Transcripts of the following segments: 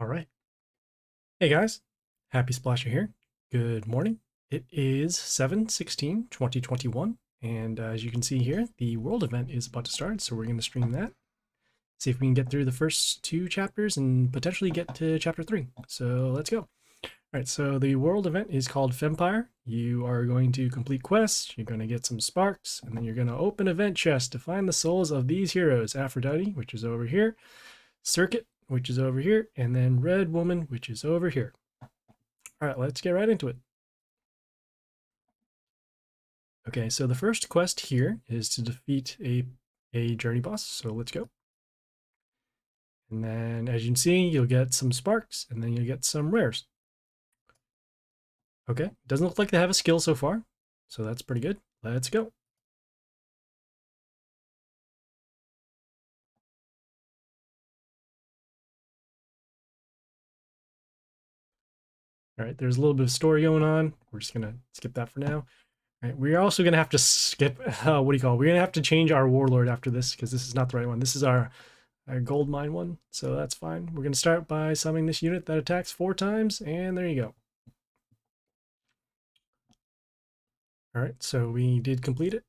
All right. Hey guys, Happysplasher here. Good morning. It is 7/16/2021, and as you can see here, the world event is about to start, so we're going to stream that. See if we can get through the first two chapters and potentially get to chapter 3. So let's go. All right, so the world event is called Fempire. You are going to complete quests, you're going to get some sparks, and then you're going to open event chests to find the souls of these heroes: Aphrodite, which is over here, Serket, which is over here, and then Red Woman, which is over here. All right, let's get right into it. Okay, so the first quest here is to defeat a journey boss, so let's go. And then, as you can see, you'll get some sparks, and then you'll get some rares. Okay, doesn't look like they have a skill so far, so that's pretty good. Let's go. All right, there's a little bit of story going on. We're just gonna skip that for now. All right, we're also gonna have to skip, what do you call it? We're gonna have to change our warlord after this, because this is not the right one. This is our gold mine one, so that's fine. We're gonna start by summoning this unit that attacks 4 times, and there you go. All right, so we did complete it.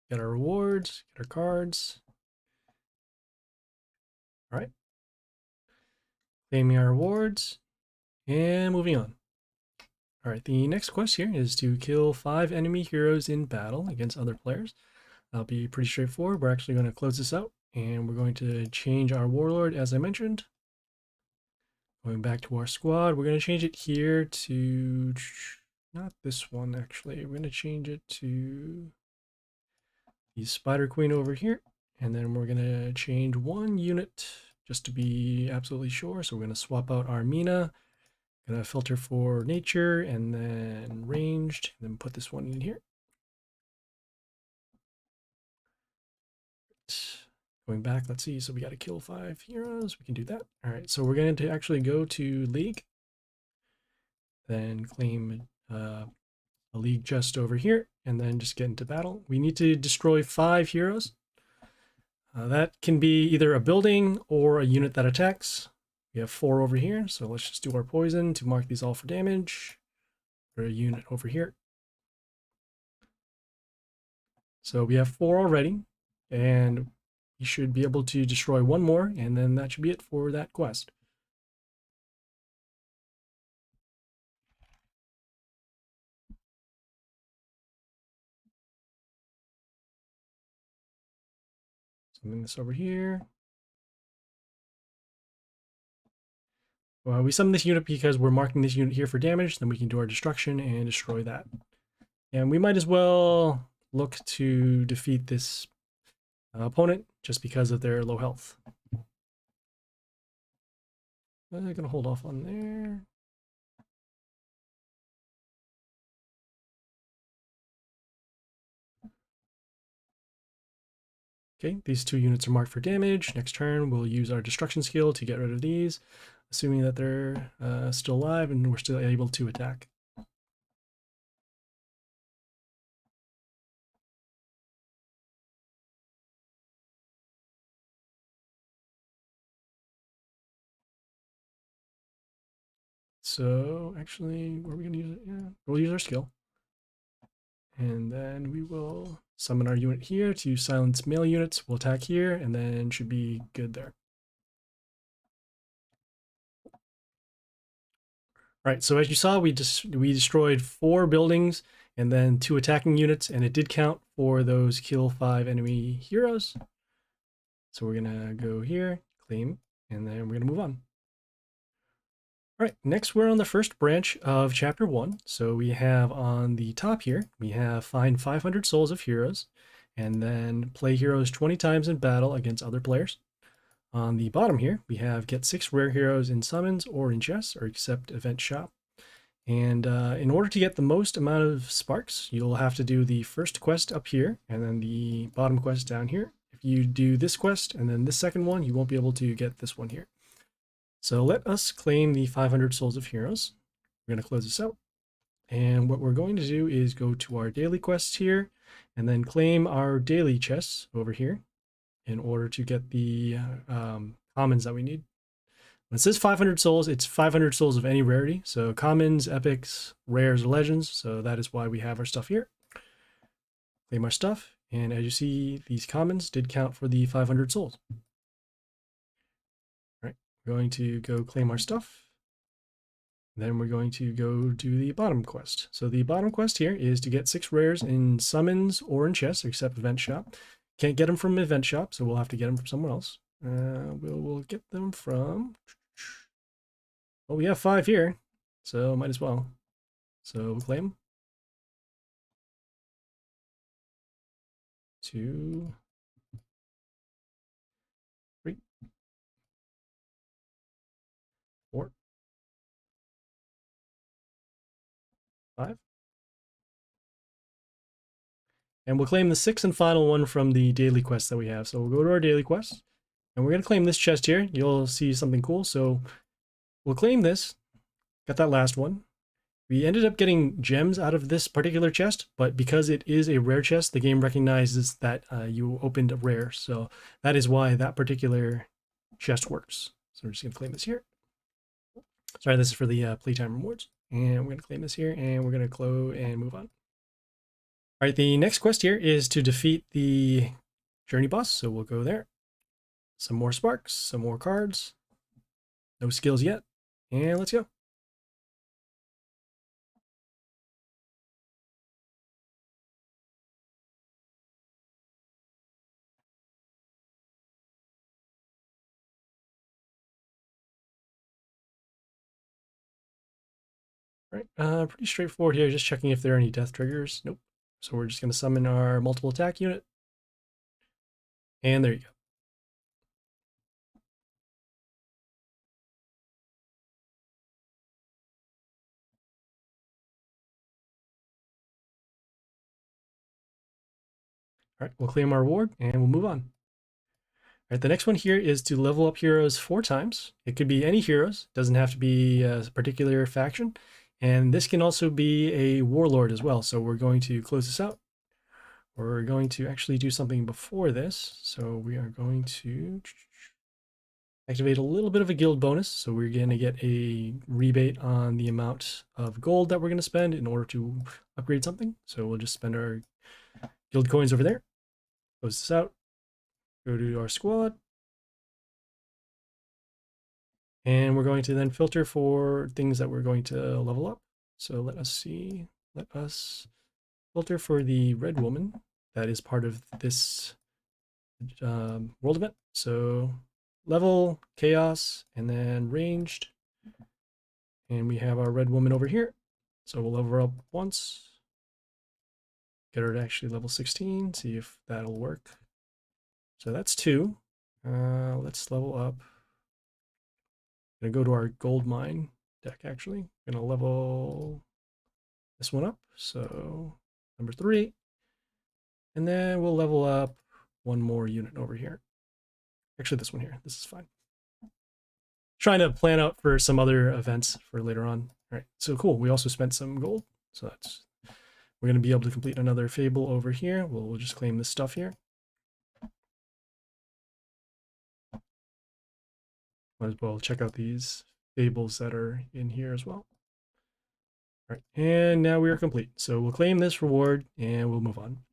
Get our rewards, get our cards. All right. Claiming our rewards and moving on. All right, the next quest here is to kill 5 enemy heroes in battle against other players. That'll be pretty straightforward. We're actually going to close this out and we're going to change our warlord as I mentioned. Going back to our squad, we're going to change it here to, not this one actually, we're going to change it to the Spider Queen over here. And then we're going to change one unit just to be absolutely sure. So we're going to swap out our Mina, going to filter for nature and then ranged, and then put this one in here. Going back, let's see. So we got to kill 5 heroes. We can do that. All right. So we're going to actually go to League, then claim a League chest over here, and then just get into battle. We need to destroy 5 heroes. That can be either a building or a unit that attacks. We have 4 over here, so let's just do our poison to mark these all for damage. For a unit over here. So we have 4 already, and you should be able to destroy 1 more, and then that should be it for that quest. Something this over here. Well, we summon this unit because we're marking this unit here for damage, then we can do our destruction and destroy that. And we might as well look to defeat this opponent just because of their low health. I'm gonna hold off on there. Okay, these 2 units are marked for damage. Next turn, we'll use our destruction skill to get rid of these, assuming that they're still alive and we're still able to attack. So actually, where are we going to use it? Yeah, we'll use our skill. And then we will summon our unit here to silence melee units. We'll attack here and then should be good there. All right, so as you saw, we destroyed 4 buildings and then 2 attacking units, and it did count for those kill 5 enemy heroes. So we're gonna go here, claim, and then we're gonna move on. All right, next we're on the first branch of chapter 1. So we have on the top here, we have find 500 souls of heroes, and then play heroes 20 times in battle against other players. On the bottom here, we have get 6 rare heroes in summons or in chests or accept event shop. And in order to get the most amount of sparks, you'll have to do the first quest up here and then the bottom quest down here. If you do this quest and then this second one, you won't be able to get this one here. So let us claim the 500 souls of heroes. We're going to close this out. And what we're going to do is go to our daily quests here and then claim our daily chests over here in order to get the commons that we need. When it says 500 souls, it's 500 souls of any rarity. So commons, epics, rares, or legends. So that is why we have our stuff here. Claim our stuff. And as you see, these commons did count for the 500 souls. All right, we're going to go claim our stuff. Then we're going to go do the bottom quest. So the bottom quest here is to get 6 rares in summons or in chests, except event shop. Can't get them from event shop, so we'll have to get them from somewhere else. We'll get them from... Well, we have 5 here, so might as well. So we'll claim 2, 3, 4, 5. And we'll claim the 6th and final one from the daily quest that we have. So we'll go to our daily quest, and we're going to claim this chest here. You'll see something cool. So we'll claim this. Got that last one. We ended up getting gems out of this particular chest, but because it is a rare chest, the game recognizes that you opened a rare. So that is why that particular chest works. So we're just going to claim this here. Sorry, this is for the playtime rewards. And we're going to claim this here, and we're going to close and move on. All right, the next quest here is to defeat the journey boss. So we'll go there. Some more sparks, some more cards. No skills yet. And let's go. Right, pretty straightforward here. Just checking if there are any death triggers. Nope. So we're just going to summon our multiple attack unit. And there you go. All right, we'll claim our reward and we'll move on. All right, the next one here is to level up heroes 4 times. It could be any heroes, doesn't have to be a particular faction. And this can also be a warlord as well. So we're going to close this out. We're going to actually do something before this. So we are going to activate a little bit of a guild bonus. So we're going to get a rebate on the amount of gold that we're going to spend in order to upgrade something. So we'll just spend our guild coins over there. Close this out. Go to our squad. And we're going to then filter for things that we're going to level up. So let us see. Let us filter for the red woman that is part of this world event. So level, chaos, and then ranged. And we have our red woman over here. So we'll level her up once. Get her to actually level 16, see if that'll work. So that's 2. Let's level up. I'm gonna go to our gold mine deck actually. Gonna level this one up. So number 3. And then we'll level up one more unit over here. Actually, this one here. This is fine. Trying to plan out for some other events for later on. All right, so cool. We also spent some gold. So that's, we're going to be able to complete another fable over here. We'll just claim this stuff here. Might as well check out these fables that are in here as well. All right, and now we are complete. So we'll claim this reward and we'll move on.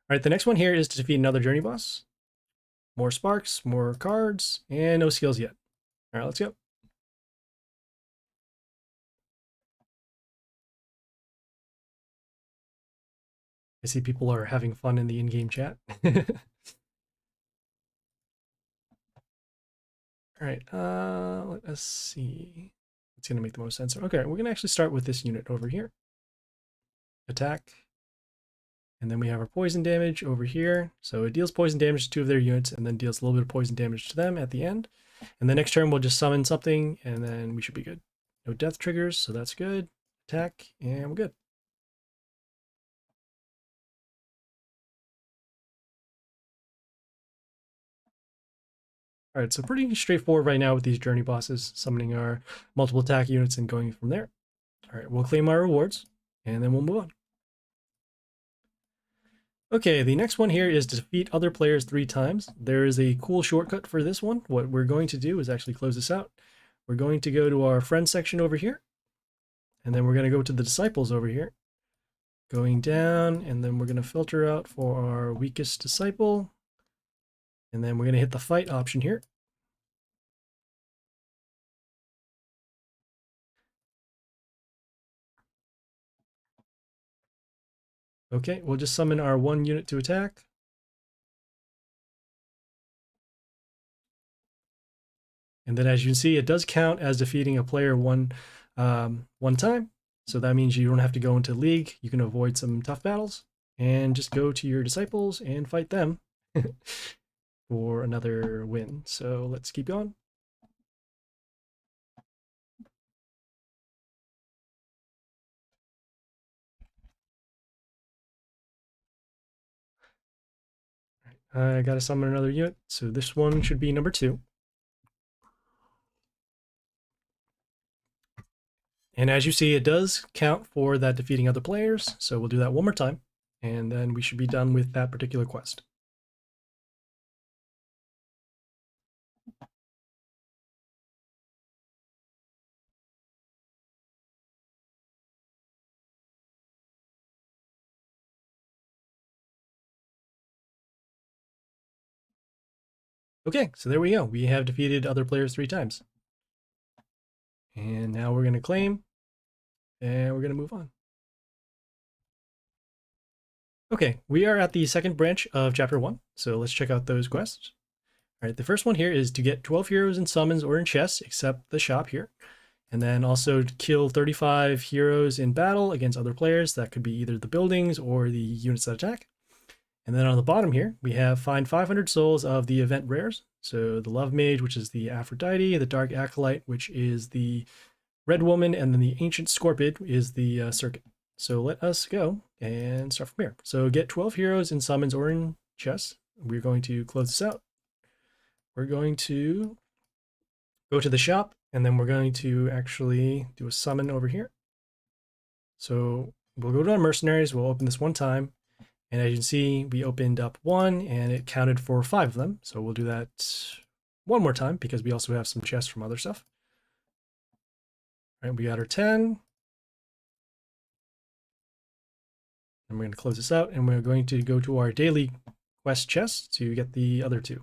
All right, the next one here is to defeat another journey boss. More sparks, more cards, and no skills yet. All right, let's go. I see people are having fun in the in-game chat. All right, let us see. It's going to make the most sense. Okay, we're going to actually start with this unit over here. Attack. And then we have our poison damage over here. So it deals poison damage to 2 of their units and then deals a little bit of poison damage to them at the end. And the next turn we'll just summon something and then we should be good. No death triggers, so that's good. Attack, and we're good. All right, so pretty straightforward right now with these journey bosses, summoning our multiple attack units and going from there. All right, we'll claim our rewards and then we'll move on. Okay, the next one here is to defeat other players 3 times. There is a cool shortcut for this one. What we're going to do is actually close this out. We're going to go to our friends section over here, and then we're going to go to the disciples over here. Going down, and then we're going to filter out for our weakest disciple, and then we're going to hit the fight option here. Okay, we'll just summon our 1 unit to attack. And then as you can see, it does count as defeating a player one time. So that means you don't have to go into League. You can avoid some tough battles and just go to your disciples and fight them for another win. So let's keep going. I gotta summon another unit. So this one should be number 2. And as you see, it does count for that defeating other players. So we'll do that one more time, and then we should be done with that particular quest. Okay, so there we go. We have defeated other players 3 times. And now we're going to claim, and we're going to move on. Okay, we are at the second branch of Chapter 1, so let's check out those quests. All right, the first one here is to get 12 heroes in summons or in chests, except the shop here. And then also kill 35 heroes in battle against other players. That could be either the buildings or the units that attack. And then on the bottom here, we have find 500 souls of the event rares. So the Love Mage, which is the Aphrodite, the Dark Acolyte, which is the Red Woman, and then the Ancient Scorpid is the Serket. So let us go and start from here. So get 12 heroes in summons or in chests. We're going to close this out. We're going to go to the shop, and then we're going to actually do a summon over here. So we'll go to our mercenaries. We'll open this one time. And as you can see, we opened up 1 and it counted for 5 of them. So we'll do that one more time because we also have some chests from other stuff. All right, we got our 10. And we're going to close this out, and we're going to go to our daily quest chest to get the other 2.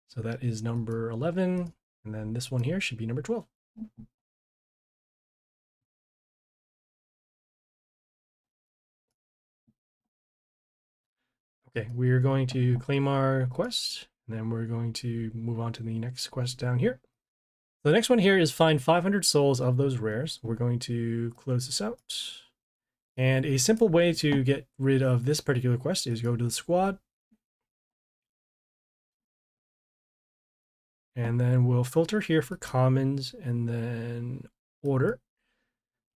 So that is number 11, and then this one here should be number 12. Okay, we're going to claim our quest, and then we're going to move on to the next quest down here. The next one here is find 500 souls of those rares. We're going to close this out. And a simple way to get rid of this particular quest is go to the squad. And then we'll filter here for commons and then order.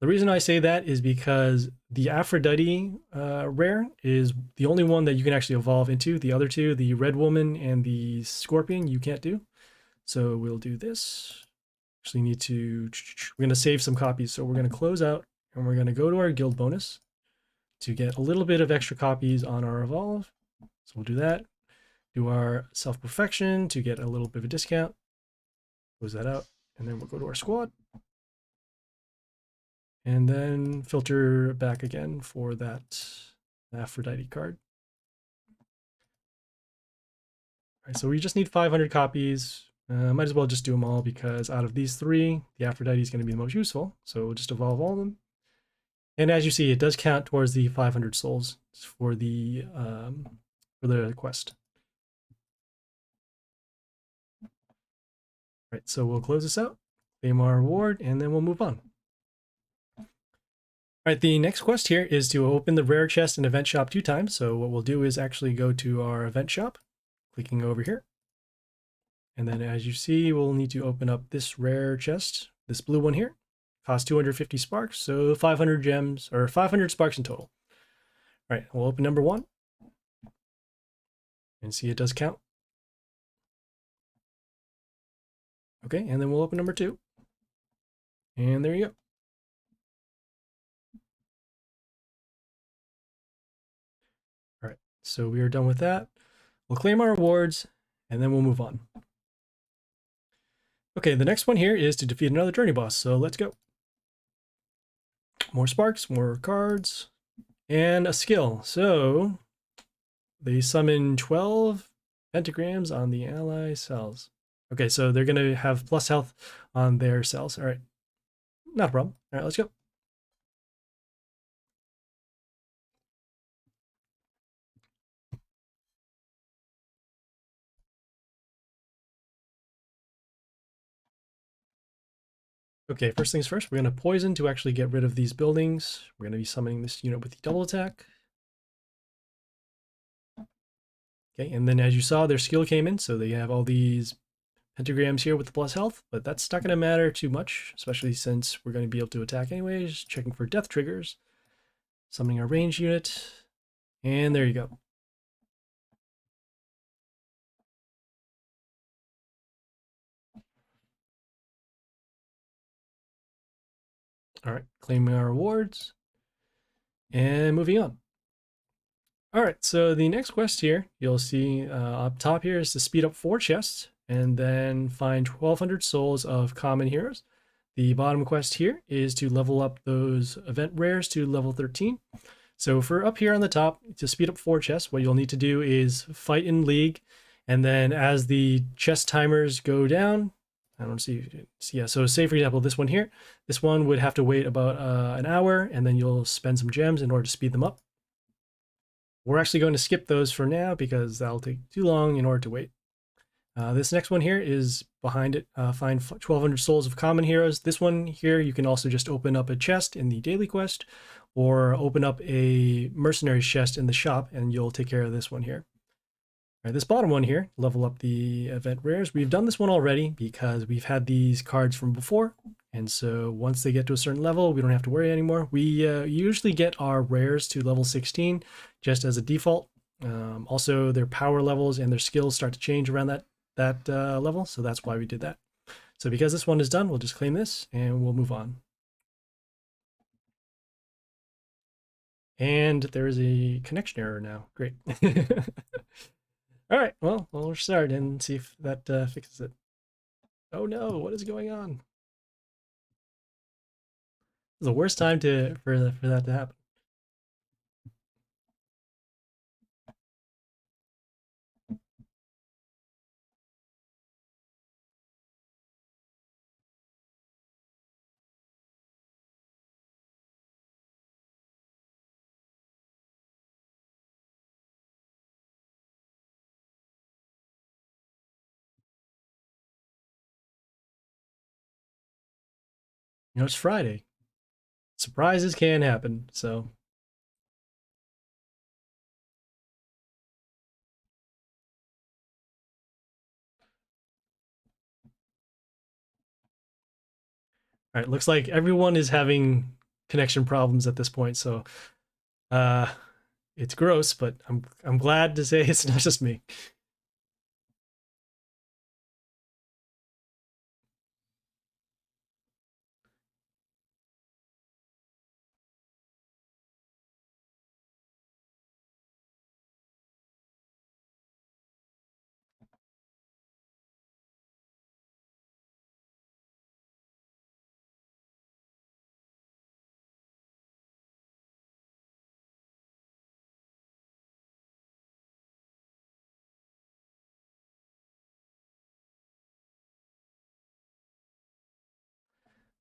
The reason I say that is because the Aphrodite rare is the only one that you can actually evolve into. The other 2, the Red Woman and the Scorpion, you can't do. So we'll do this. Actually need to, we're going to save some copies. So we're going to close out, and we're going to go to our guild bonus to get a little bit of extra copies on our evolve. So we'll do that. Do our self-perfection to get a little bit of a discount. Close that out, and then we'll go to our squad. And then filter back again for that Aphrodite card. All right, so we just need 500 copies. Might as well just do them all because out of these 3, the Aphrodite is going to be the most useful. So we'll just evolve all of them. And as you see, it does count towards the 500 souls for the quest. All right, so we'll close this out, claim our reward, and then we'll move on. All right, the next quest here is to open the rare chest in event shop 2 times. So what we'll do is actually go to our event shop, clicking over here. And then as you see, we'll need to open up this rare chest, this blue one here. Costs 250 sparks, so 500 gems, or 500 sparks in total. All right, we'll open number 1. And see it does count. Okay, and then we'll open number 2. And there you go. so we are done with that. We'll claim our rewards, and then we'll move on. Okay, the next one here is to defeat another journey boss, so let's go. More sparks, more cards, and a skill. So they summon 12 pentagrams on the ally cells. Okay, so they're going to have plus health on their cells. All right, not a problem. All right, let's go. Okay, first things first, we're going to poison to actually get rid of these buildings. We're going to be summoning this unit with the double attack. Okay, and then as you saw, their skill came in, so they have all these pentagrams here with the plus health, but that's not going to matter too much, especially since we're going to be able to attack anyways. Checking for death triggers, summoning our range unit, and there you go. All right, claiming our rewards, and moving on. All right, so the next quest here, you'll see up top here is to speed up 4 chests, and then find 1,200 souls of common heroes. The bottom quest here is to level up those event rares to level 13. So for up here on the top, to speed up 4 chests, what you'll need to do is fight in League, and then as the chest timers go down, I don't see, yeah, so say for example, this one here, this one would have to wait about an hour, and then you'll spend some gems in order to speed them up. We're actually going to skip those for now because that'll take too long in order to wait. This next one here is behind it. Find 1,200 souls of common heroes. This one here, you can also just open up a chest in the daily quest or open up a mercenaries chest in the shop and you'll take care of this one here. All right, this bottom one here, level up the event rares. We've done this one already because we've had these cards from before. And so once they get to a certain level, we don't have to worry anymore. We usually get our rares to level 16 just as a default. Also, their power levels and their skills start to change around that level, so that's why we did that. So because this one is done, we'll just claim this and we'll move on. And there is a connection error now. Great. All right, well, we'll restart and see if that fixes it. Oh no, what is going on? It's the worst time for that to happen. You know, it's Friday. Surprises can happen, so. All right, looks like everyone is having connection problems at this point, so it's gross, but I'm glad to say it's not just me.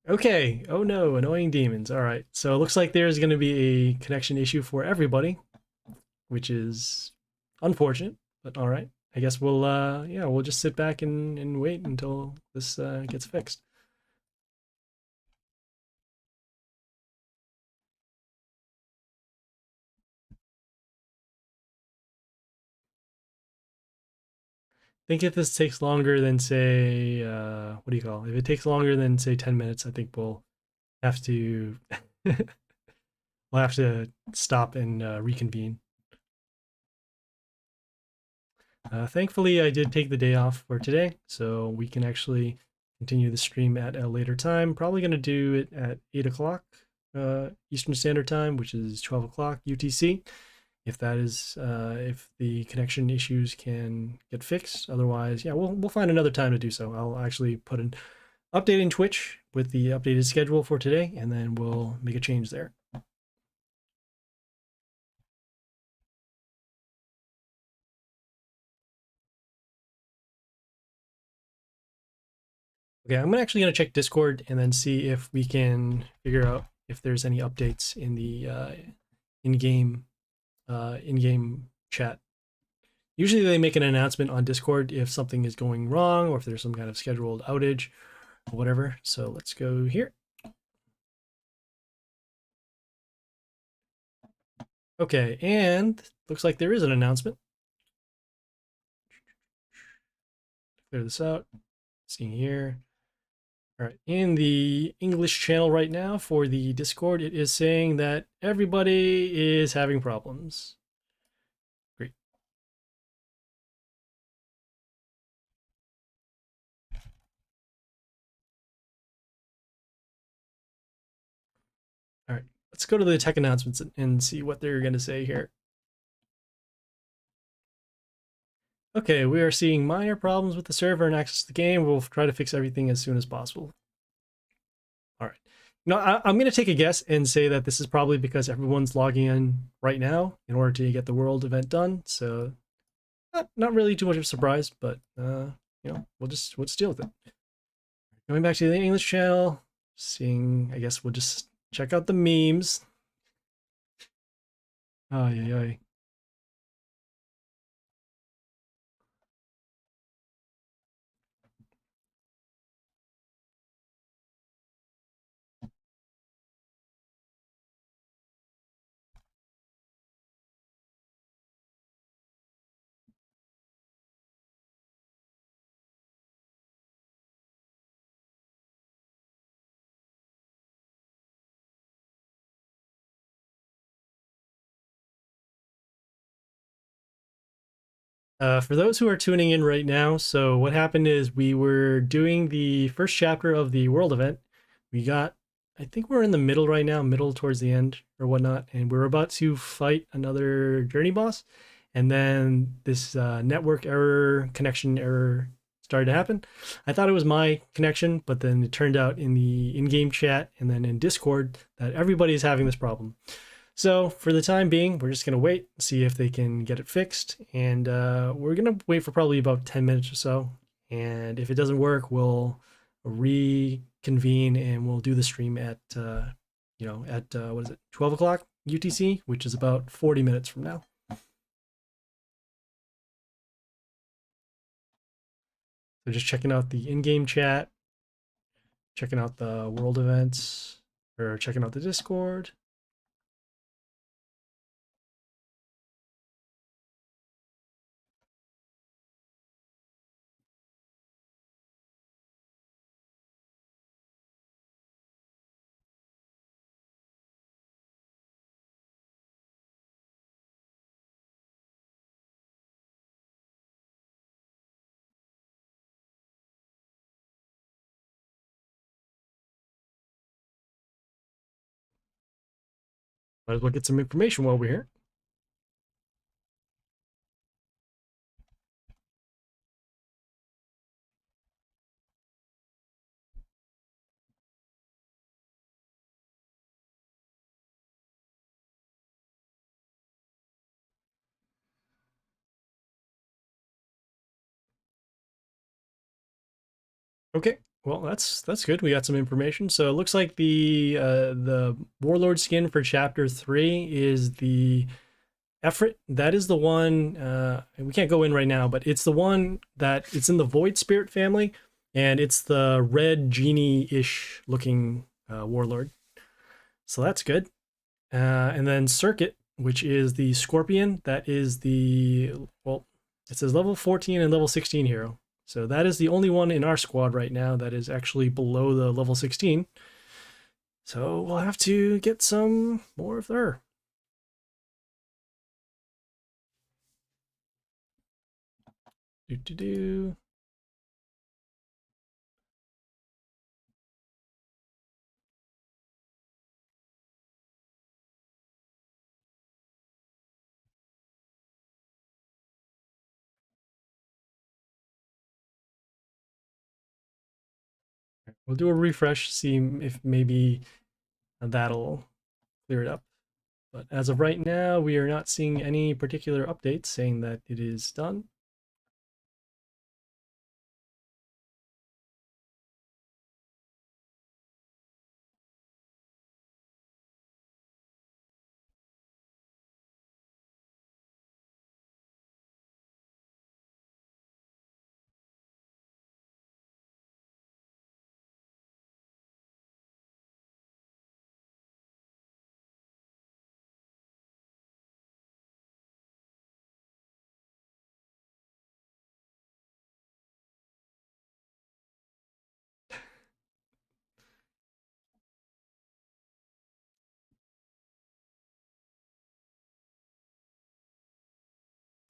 Okay. Oh no, annoying demons. All right. So it looks like there's going to be a connection issue for everybody, which is unfortunate, but all right. I guess we'll yeah, we'll just sit back and wait until this gets fixed. I think if this takes longer than say what do you call it? If it takes longer than say 10 minutes, I think we'll have to we'll have to stop and reconvene. Thankfully, I did take the day off for today, so we can actually continue the stream at a later time. Probably going to do it at 8 o'clock Eastern Standard Time, which is 12 o'clock UTC. if that is if the connection issues can get fixed. Otherwise, yeah, we'll find another time to do so. I'll actually put an update in Twitch with the updated schedule for today, and then we'll make a change there. Okay, I'm actually going to check Discord and then see if we can figure out if there's any updates in the in-game in-game chat. Usually they make an announcement on Discord if something is going wrong or if there's some kind of scheduled outage or whatever. So let's go here. Okay, and looks like there is an announcement. Clear this out. See here. All right, in the English channel right now for the Discord, it is saying that everybody is having problems. Great. All right, let's go to the tech announcements and see what they're going to say here. Okay, we are seeing minor problems with the server and access to the game. We'll try to fix everything as soon as possible. All right. Now, I'm going to take a guess and say that this is probably because everyone's logging in right now in order to get the world event done. So, not really too much of a surprise, but you know, we'll just deal with it. Going back to the English channel, seeing, I guess we'll just check out the memes. Ay, ay, ay. For those who are tuning in right now, so what happened is we were doing the first chapter of the world event. We got, I think we're in the middle right now, middle towards the end or whatnot, and we're about to fight another journey boss. And then this network error, connection error started to happen. I thought it was my connection, but then it turned out in the in-game chat and then in Discord that everybody's having this problem. So for the time being, we're just going to wait, see if they can get it fixed. And we're going to wait for probably about 10 minutes or so. And if it doesn't work, we'll reconvene and we'll do the stream at, what is it, 12 o'clock UTC, which is about 40 minutes from now. So just checking out the in-game chat, checking out the world events, or checking out the Discord. Might as well get some information while we're here. Okay, well that's good. We got some information. So it looks like the warlord skin for chapter 3 is the Efrit. That is the one. We can't go in right now, but it's the one that it's in the Void Spirit family, and it's the red genie-ish looking warlord. So that's good. And then Serket, which is the Scorpion. That is the, well, it says level 14 and level 16 hero. So that is the only one in our squad right now that is actually below the level 16. So we'll have to get some more of her. Do. We'll do a refresh, see if maybe that'll clear it up. But as of right now, we are not seeing any particular updates saying that it is done.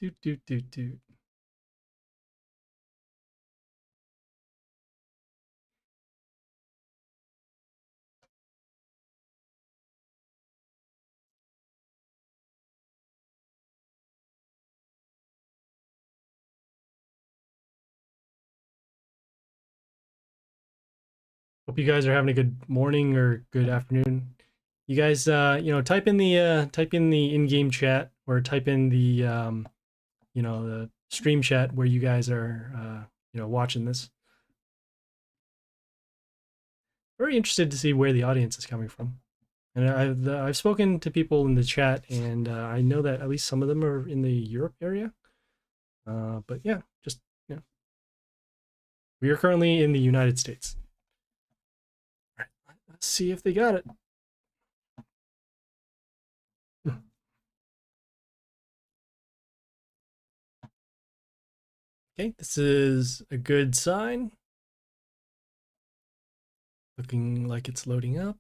Doot, doot, doot, doot. Hope you guys are having a good morning or good afternoon. You guys, type in the in-game chat or type in the stream chat where you guys are, watching this. Very interested to see where the audience is coming from. And I've spoken to people in the chat, and I know that at least some of them are in the Europe area. But yeah, just we are currently in the United States. All right, let's see if they got it. Okay, this is a good sign. Looking like it's loading up.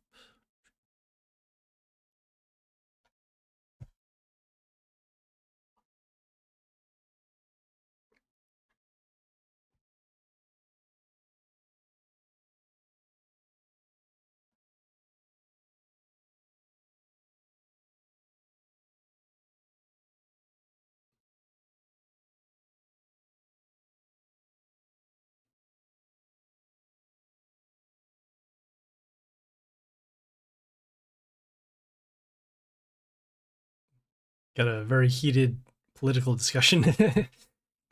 Got a very heated political discussion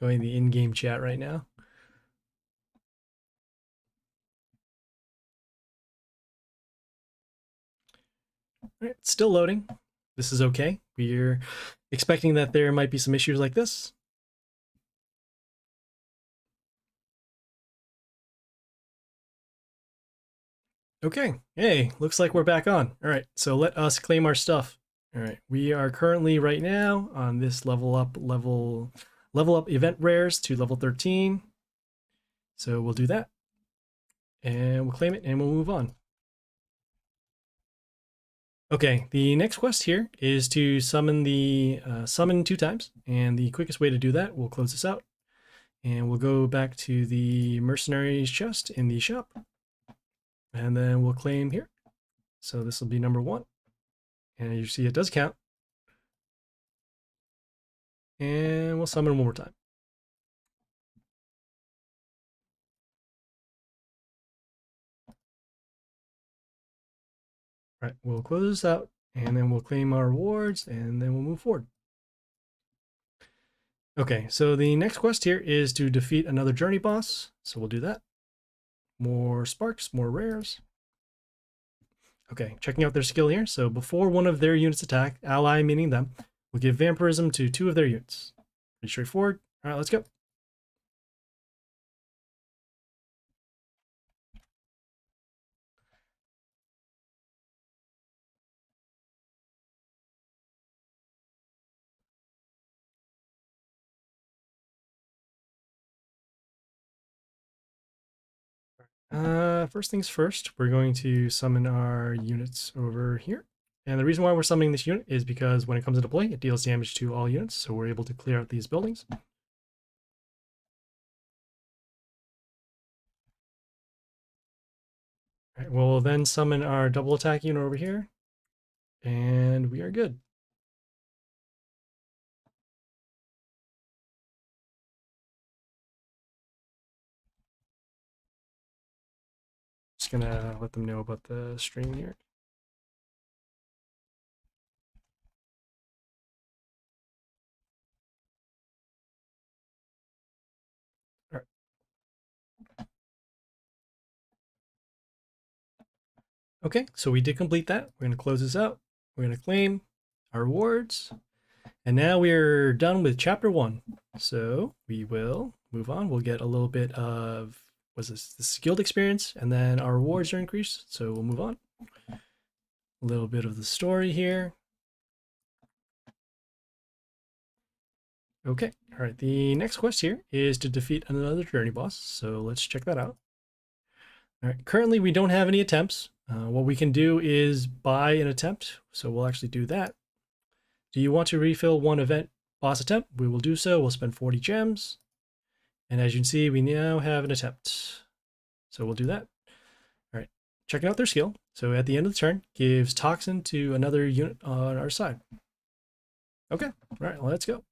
going in the in-game chat right now. All right, still loading. This is okay. We're expecting that there might be some issues like this. Okay, hey, looks like we're back on. All right, so let us claim our stuff. All right, we are currently right now on this level up event rares to level 13. So we'll do that. And we'll claim it and we'll move on. Okay, the next quest here is to summon the summon 2 times, and the quickest way to do that, we'll close this out, and we'll go back to the mercenaries chest in the shop, and then we'll claim here. So this will be number 1, and you see it does count, and we'll summon 1 more time. All right, we'll close this out, and then we'll claim our rewards, and then we'll move forward. Okay, so the next quest here is to defeat another journey boss, so we'll do that. More sparks, more rares. Okay, checking out their skill here. So before one of their units attack, ally meaning them, will give vampirism to 2 of their units. Pretty straightforward. All right, let's go. First things first, we're going to summon our units over here. And the reason why we're summoning this unit is because when it comes into play, it deals damage to all units, so we're able to clear out these buildings. All right, we'll then summon our double attack unit over here, and we are good. Just gonna let them know about the stream here. All right. Okay, so we did complete that. We're gonna close this out. We're gonna claim our rewards. And now we're done with chapter 1. So we will move on. We'll get a little bit of, what's this, the skilled experience, and then our rewards are increased. So we'll move on. A little bit of the story here. Okay, all right. The next quest here is to defeat another journey boss. So let's check that out. All right, currently we don't have any attempts. What we can do is buy an attempt. So we'll actually do that. Do you want to refill one event boss attempt? We will do so. We'll spend 40 gems. And as you can see, we now have an attempt. So we'll do that. All right, checking out their skill. So at the end of the turn, gives Toxin to another unit on our side. Okay, all right, well, let's go.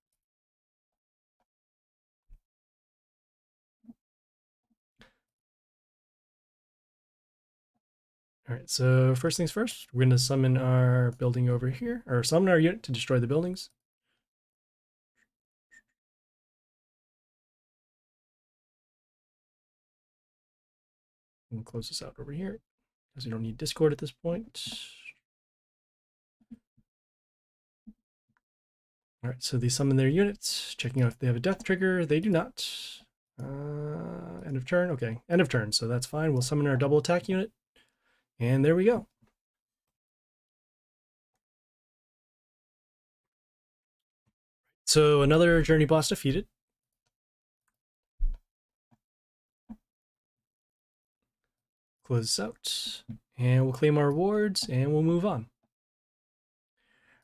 All right, so first things first, we're going to summon our building over here, or summon our unit to destroy the buildings. And close this out over here, because we don't need Discord at this point. All right, so they summon their units, checking out if they have a death trigger. They do not. End of turn, okay, end of turn, so that's fine. We'll summon our double attack unit, and there we go. So another journey boss defeated. Close this out, and we'll claim our rewards, and we'll move on.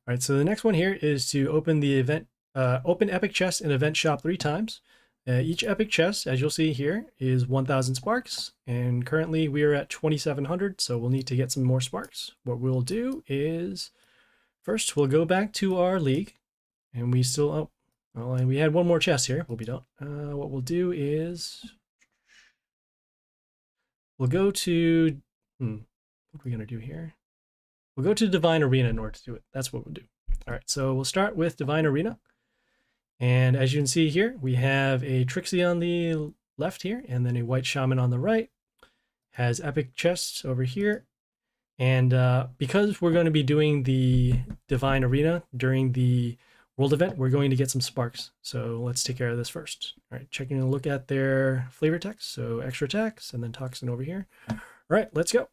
All right, so the next one here is to open the event, open epic chest in event shop 3 times. Each epic chest, as you'll see here, is 1,000 sparks, and currently we are at 2,700, so we'll need to get some more sparks. What we'll do is, first we'll go back to our league, and we still, oh, well, and we had one more chest here, but we don't. What we'll do is, we'll go to, what are we gonna do here? We'll go to Divine Arena in order to do it. That's what we'll do. All right, so we'll start with Divine Arena. And as you can see here, we have a Trixie on the left here, and then a White Shaman on the right. Has epic chests over here. And because we're going to be doing the Divine Arena during the World event, we're going to get some sparks. So let's take care of this first. All right, checking a look at their flavor text. So extra attacks, and then Toxin over here. All right, let's go.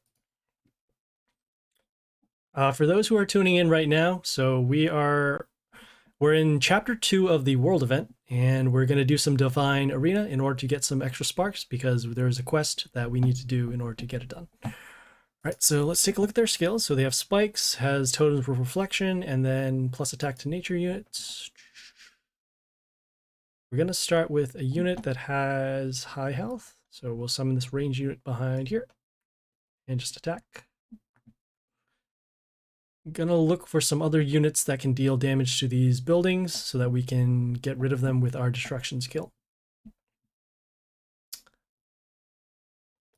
For those who are tuning in right now, so we're in chapter 2 of the world event, and we're going to do some Divine Arena in order to get some extra sparks because there's a quest that we need to do in order to get it done. All right, so let's take a look at their skills. So they have spikes, has totems of reflection, and then plus attack to nature units. We're going to start with a unit that has high health. So we'll summon this range unit behind here and just attack. Gonna look for some other units that can deal damage to these buildings so that we can get rid of them with our destruction skill.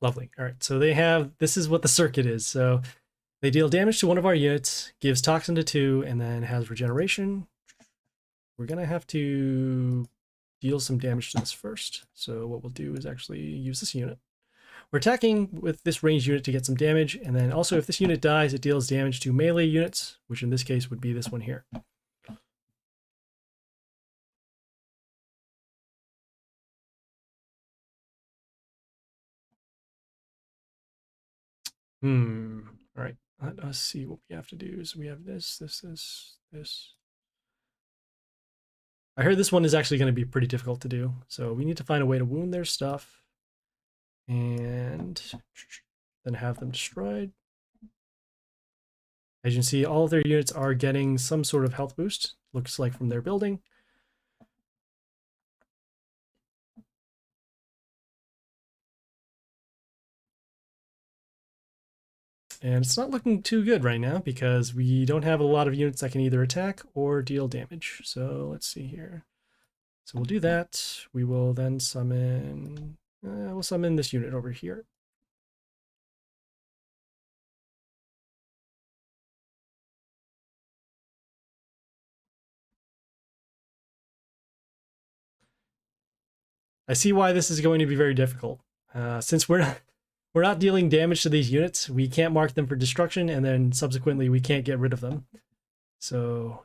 Lovely. All right, so they have, this is what the Serket is. So they deal damage to one of our units, gives Toxin to 2, and then has regeneration. We're gonna have to deal some damage to this first. So what we'll do is actually use this unit. We're attacking with this ranged unit to get some damage, and then also if this unit dies, it deals damage to melee units, which in this case would be this one here. All right, let us see what we have to do. So we have this. I heard this one is actually going to be pretty difficult to do, so we need to find a way to wound their stuff and then have them destroyed. As you can see, all of their units are getting some sort of health boost, looks like from their building. And it's not looking too good right now because we don't have a lot of units that can either attack or deal damage. So let's see here. So we'll do that. We will then summon, we'll summon this unit over here. I see why this is going to be very difficult. Since we're not dealing damage to these units, we can't mark them for destruction, and then subsequently we can't get rid of them. So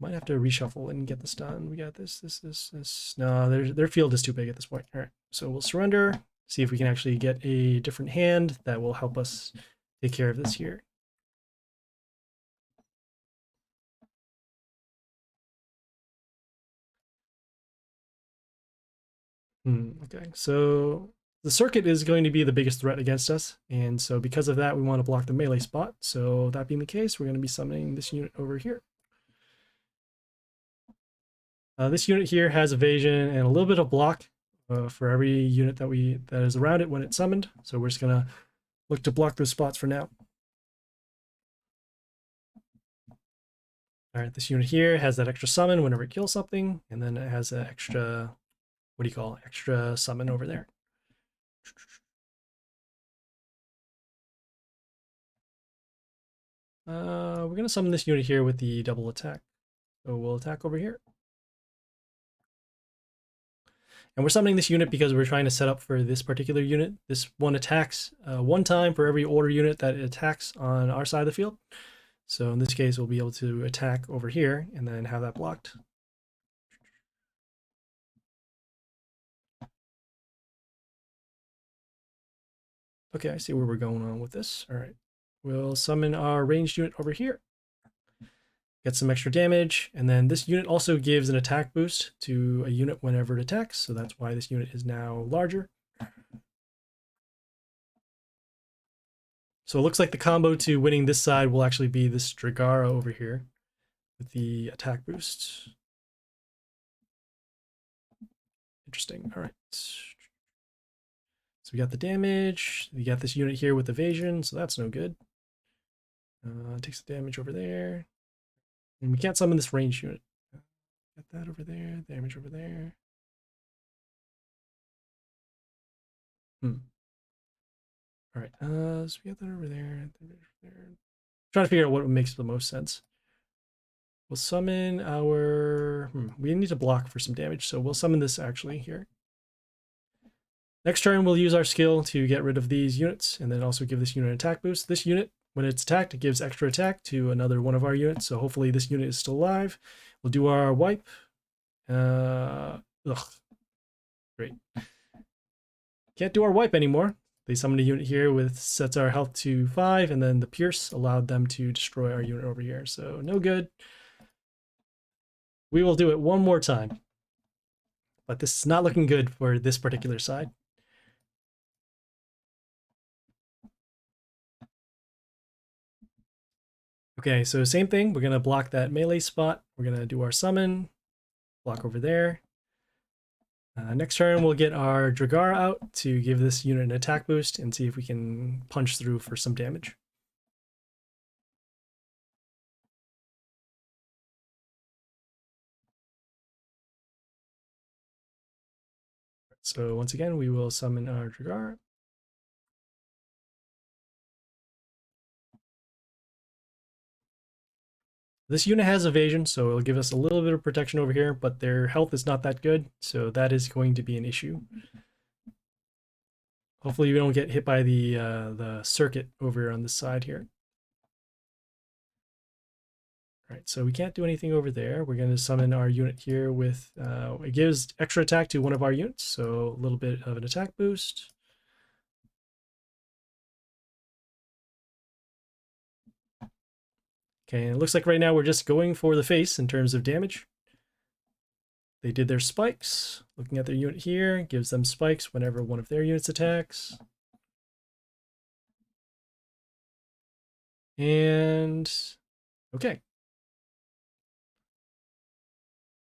might have to reshuffle and get this done. We got this. No, their field is too big at this point. All right, so we'll surrender. See if we can actually get a different hand that will help us take care of this here. Okay, so the Serket is going to be the biggest threat against us, and so because of that, we want to block the melee spot. So that being the case, we're going to be summoning this unit over here. This unit here has evasion and a little bit of block for every unit that is around it when it's summoned. So we're just going to look to block those spots for now. All right, this unit here has that extra summon whenever it kills something, and then it has an extra, what do you call it? Extra summon over there. We're going to summon this unit here with the double attack. So we'll attack over here. And we're summoning this unit because we're trying to set up for this particular unit. This one attacks one time for every order unit that it attacks on our side of the field. So in this case, we'll be able to attack over here and then have that blocked. Okay, I see where we're going on with this. All right, we'll summon our ranged unit over here. Get some extra damage, and then this unit also gives an attack boost to a unit whenever it attacks, so that's why this unit is now larger. So it looks like the combo to winning this side will actually be this Dragara over here with the attack boost. Interesting. All right. So we got the damage. We got this unit here with evasion, so that's no good. Takes the damage over there. And we can't summon this ranged unit. Got that over there, damage over there. All right, so we got that over there. Trying to figure out what makes the most sense. We'll summon our... we need to block for some damage, so we'll summon this actually here. Next turn, we'll use our skill to get rid of these units, and then also give this unit an attack boost. This unit, when it's attacked, it gives extra attack to another one of our units, so hopefully this unit is still alive. We'll do our wipe. Great. Can't do our wipe anymore. They summoned a unit here with sets our health to 5, and then the Pierce allowed them to destroy our unit over here, so no good. We will do it one more time. But this is not looking good for this particular side. Okay, so same thing. We're going to block that melee spot. We're going to do our summon. Block over there. Next turn, we'll get our Dragara out to give this unit an attack boost and see if we can punch through for some damage. So once again, we will summon our Dragara. This unit has evasion, so it'll give us a little bit of protection over here, but their health is not that good, so that is going to be an issue. Hopefully we don't get hit by the Serket over on this side here. All right, so we can't do anything over there. We're going to summon our unit here with, it gives extra attack to one of our units, so a little bit of an attack boost. Okay, and it looks like right now we're just going for the face in terms of damage. They did their spikes. Looking at their unit here, gives them spikes whenever one of their units attacks. And, okay.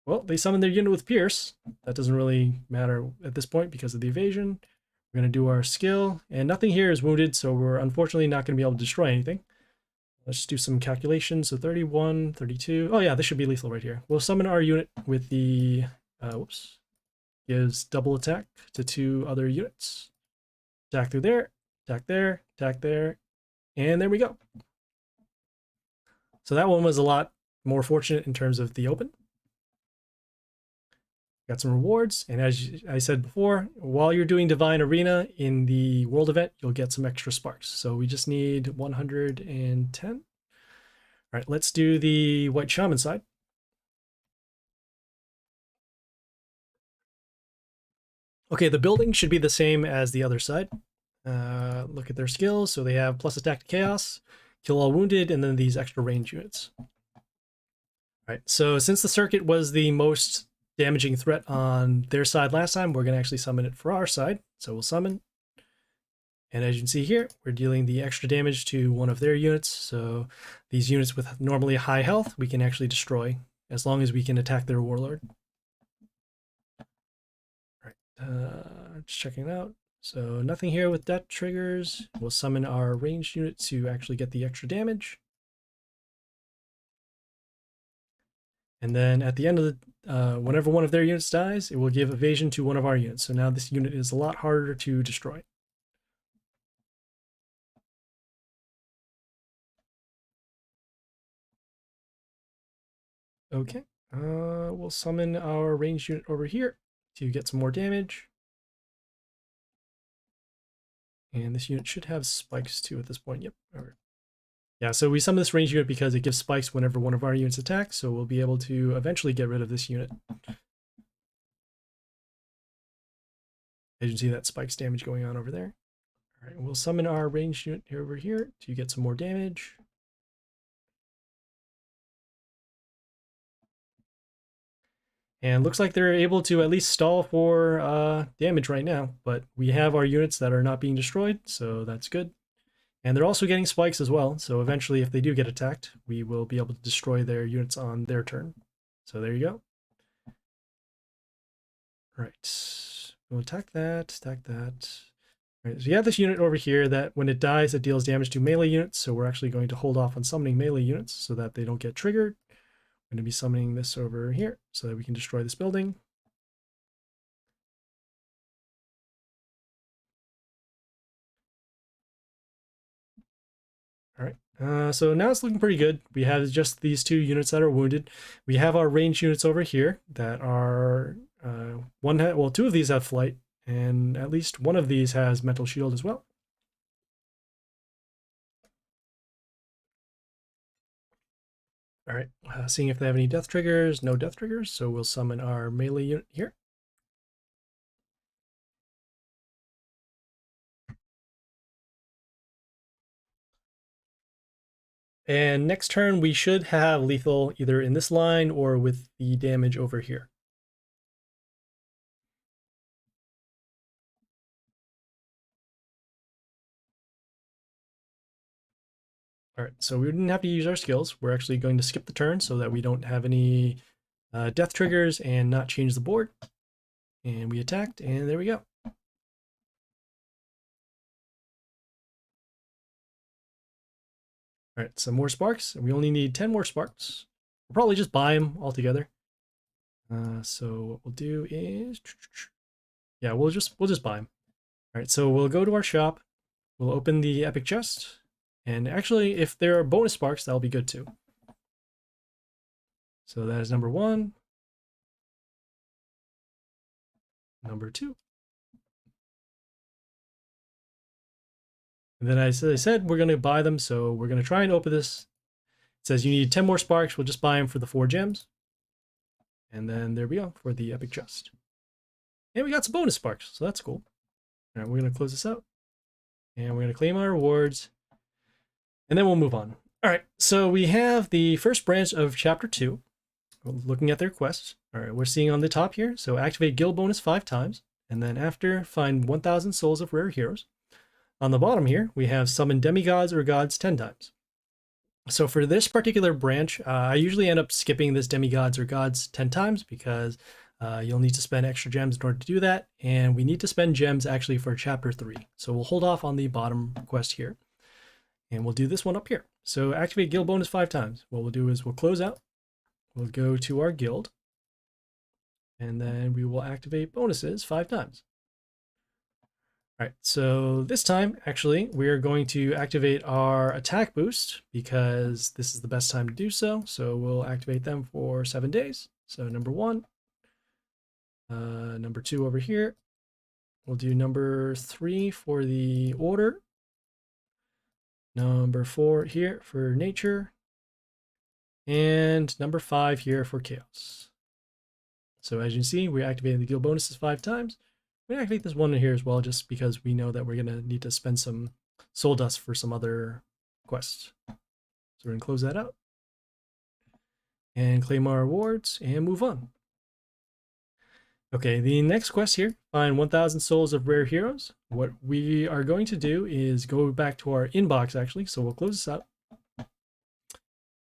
Well, they summoned their unit with Pierce. That doesn't really matter at this point because of the evasion. We're going to do our skill, and nothing here is wounded, so we're unfortunately not going to be able to destroy anything. Let's just do some calculations. So 31, 32. Oh yeah, this should be lethal right here. We'll summon our unit with the, whoops, gives double attack to 2 other units. Attack through there, attack there, and there we go. So that one was a lot more fortunate in terms of the open. Got some rewards, and as I said before, while you're doing Divine Arena in the world event, you'll get some extra sparks. So we just need 110. All right, let's do the White Shaman side. Okay, the building should be the same as the other side. Look at their skills. So they have plus attack to chaos, kill all wounded, and then these extra range units. All right, so since the Serket was the most damaging threat on their side last time, we're going to actually summon it for our side. So we'll summon. And as you can see here, we're dealing the extra damage to one of their units. So these units with normally high health, we can actually destroy as long as we can attack their warlord. All right, just checking it out. So nothing here with death triggers. We'll summon our ranged unit to actually get the extra damage. And then at the end of the, whenever one of their units dies, it will give evasion to one of our units. So now this unit is a lot harder to destroy. Okay, we'll summon our ranged unit over here to get some more damage. And this unit should have spikes too at this point. Yep. All right. Yeah, so we summon this ranged unit because it gives spikes whenever one of our units attacks, so we'll be able to eventually get rid of this unit. As you can see, that spikes damage going on over there. All right, we'll summon our ranged unit over here to get some more damage. And looks like they're able to at least stall for damage right now, but we have our units that are not being destroyed, so that's good. And they're also getting spikes as well, so eventually if they do get attacked, we will be able to destroy their units on their turn. So there you go. Right, we'll attack that, attack that. All right, so you have this unit over here that when it dies, it deals damage to melee units, so we're actually going to hold off on summoning melee units so that they don't get triggered. I'm going to be summoning this over here so that we can destroy this building. All right, so now it's looking pretty good. We have just these two units that are wounded. We have our ranged units over here that are, two of these have flight, and at least one of these has mental shield as well. All right, seeing if they have any death triggers. No death triggers, so we'll summon our melee unit here. And next turn, we should have lethal either in this line or with the damage over here. All right, so we didn't have to use our skills. We're actually going to skip the turn so that we don't have any death triggers and not change the board. And we attacked, and there we go. All right, some more sparks. We only need 10 more sparks. We'll probably just buy them all together. So what we'll do is, yeah, we'll just buy them. All right, so we'll go to our shop. We'll open the epic chest. And actually, if there are bonus sparks, that'll be good too. So that is number 1. Number 2. And then as I said, we're going to buy them. So we're going to try and open this. It says you need 10 more sparks. We'll just buy them for the 4 gems. And then there we go for the epic chest. And we got some bonus sparks. So that's cool. All right, we're going to close this out. And we're going to claim our rewards. And then we'll move on. All right, so we have the first branch of Chapter 2. Looking at their quests. All right, we're seeing on the top here. So activate guild bonus 5 times. And then after, find 1,000 souls of rare heroes. On the bottom here, we have summon demigods or gods 10 times. So for this particular branch, I usually end up skipping this demigods or gods 10 times because you'll need to spend extra gems in order to do that. And we need to spend gems actually for Chapter 3. So we'll hold off on the bottom quest here. And we'll do this one up here. So activate guild bonus 5 times. What we'll do is we'll close out. We'll go to our guild. And then we will activate bonuses 5 times. All right, so this time, actually, we're going to activate our attack boost because this is the best time to do so. So we'll activate them for 7 days. So number 1, Number 2 over here. We'll do number 3 for the order. Number 4 here for nature. And number 5 here for chaos. So as you can see, we activated the guild bonuses 5 times. We activate this one in here as well, just because we know that we're going to need to spend some soul dust for some other quests. So we're going to close that out. And claim our rewards and move on. Okay, the next quest here, find 1,000 souls of rare heroes. What we are going to do is go back to our inbox actually, so we'll close this out.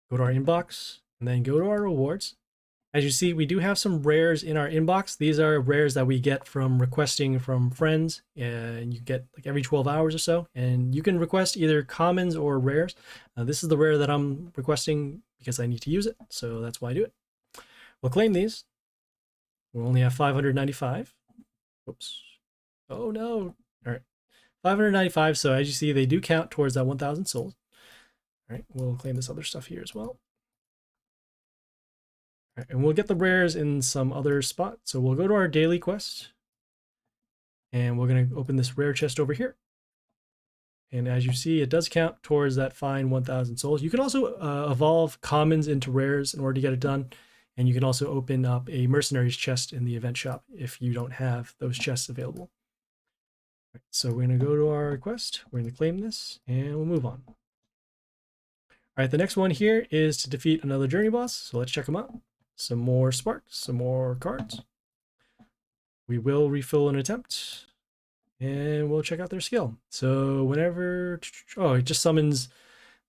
Go to our inbox, and then go to our rewards. As you see, we do have some rares in our inbox. These are rares that we get from requesting from friends, and you get like every 12 hours or so. And you can request either commons or rares. This is the rare that I'm requesting because I need to use it, so that's why I do it. We'll claim these. We'll only have 595. Oops. Oh no. All right. 595. So as you see, they do count towards that 1,000 souls. All right. We'll claim this other stuff here as well. All right, and we'll get the rares in some other spot. So we'll go to our daily quest. And we're going to open this rare chest over here. And as you see, it does count towards that fine 1,000 souls. You can also evolve commons into rares in order to get it done. And you can also open up a mercenaries chest in the event shop if you don't have those chests available. Right, so we're going to go to our quest. We're going to claim this and we'll move on. All right, the next one here is to defeat another journey boss. So let's check them out. Some more sparks, some more cards. We will refill an attempt and we'll check out their skill. So whenever, oh, it just summons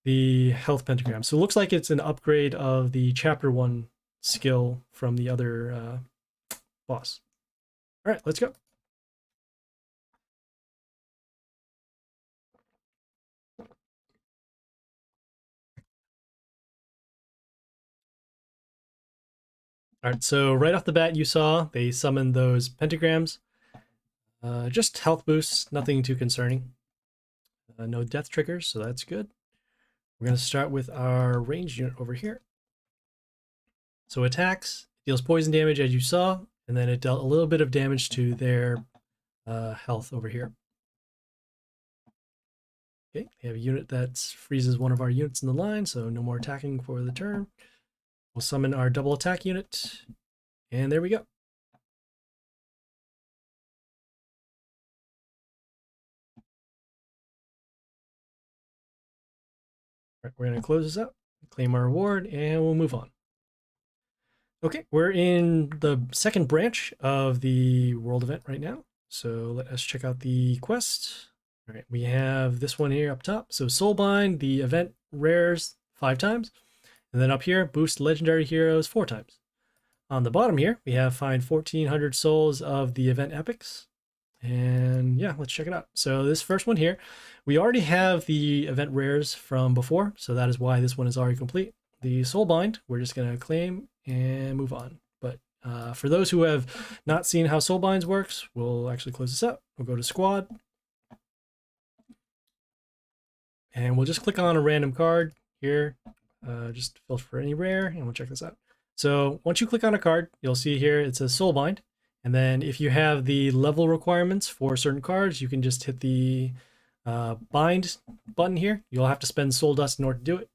the health pentagram. So it looks like it's an upgrade of the chapter 1 skill from the other boss. All right, let's go. All right, so right off the bat, you saw they summoned those pentagrams. Just health boosts, nothing too concerning. No death triggers, so that's good. We're going to start with our ranged unit over here. So attacks, deals poison damage as you saw, and then it dealt a little bit of damage to their health over here. Okay, we have a unit that freezes one of our units in the line, so no more attacking for the turn. We'll summon our double attack unit, and there we go. All right, we're going to close this out, claim our reward, and we'll move on. Okay, we're in the second branch of the world event right now. So let us check out the quest. All right, we have this one here up top. So Soulbind, the event rares 5 times. And then up here, boost legendary heroes 4 times. On the bottom here, we have find 1,400 souls of the event epics. And yeah, let's check it out. So this first one here, we already have the event rares from before. So that is why this one is already complete. The Soulbind, we're just going to claim and move on. But for those who have not seen how Soulbinds works, we'll actually close this up. We'll go to squad. And we'll just click on a random card here. Just filter for any rare, and we'll check this out. So once you click on a card, you'll see here it says Soulbind. And then if you have the level requirements for certain cards, you can just hit the bind button here. You'll have to spend soul dust in order to do it.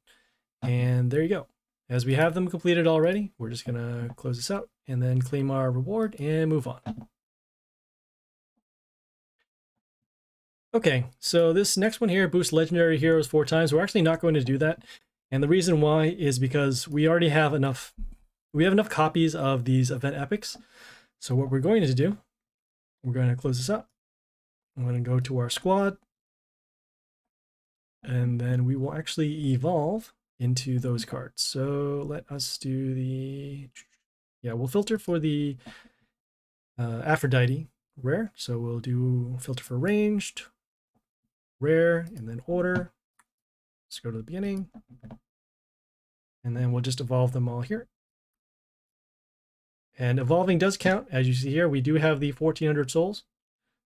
And there you go. As we have them completed already, we're just going to close this out and then claim our reward and move on. Okay, so this next one here boosts legendary heroes 4 times. We're actually not going to do that. And the reason why is because we already have enough, copies of these event epics. So what we're going to do, we're going to close this up. I'm going to go to our squad. And then we will actually evolve into those cards. So let us do the, yeah, we'll filter for the Aphrodite rare. So we'll do filter for ranged, rare, and then order. Let's go to the beginning. And then we'll just evolve them all here. And evolving does count. As you see here, we do have the 1,400 souls.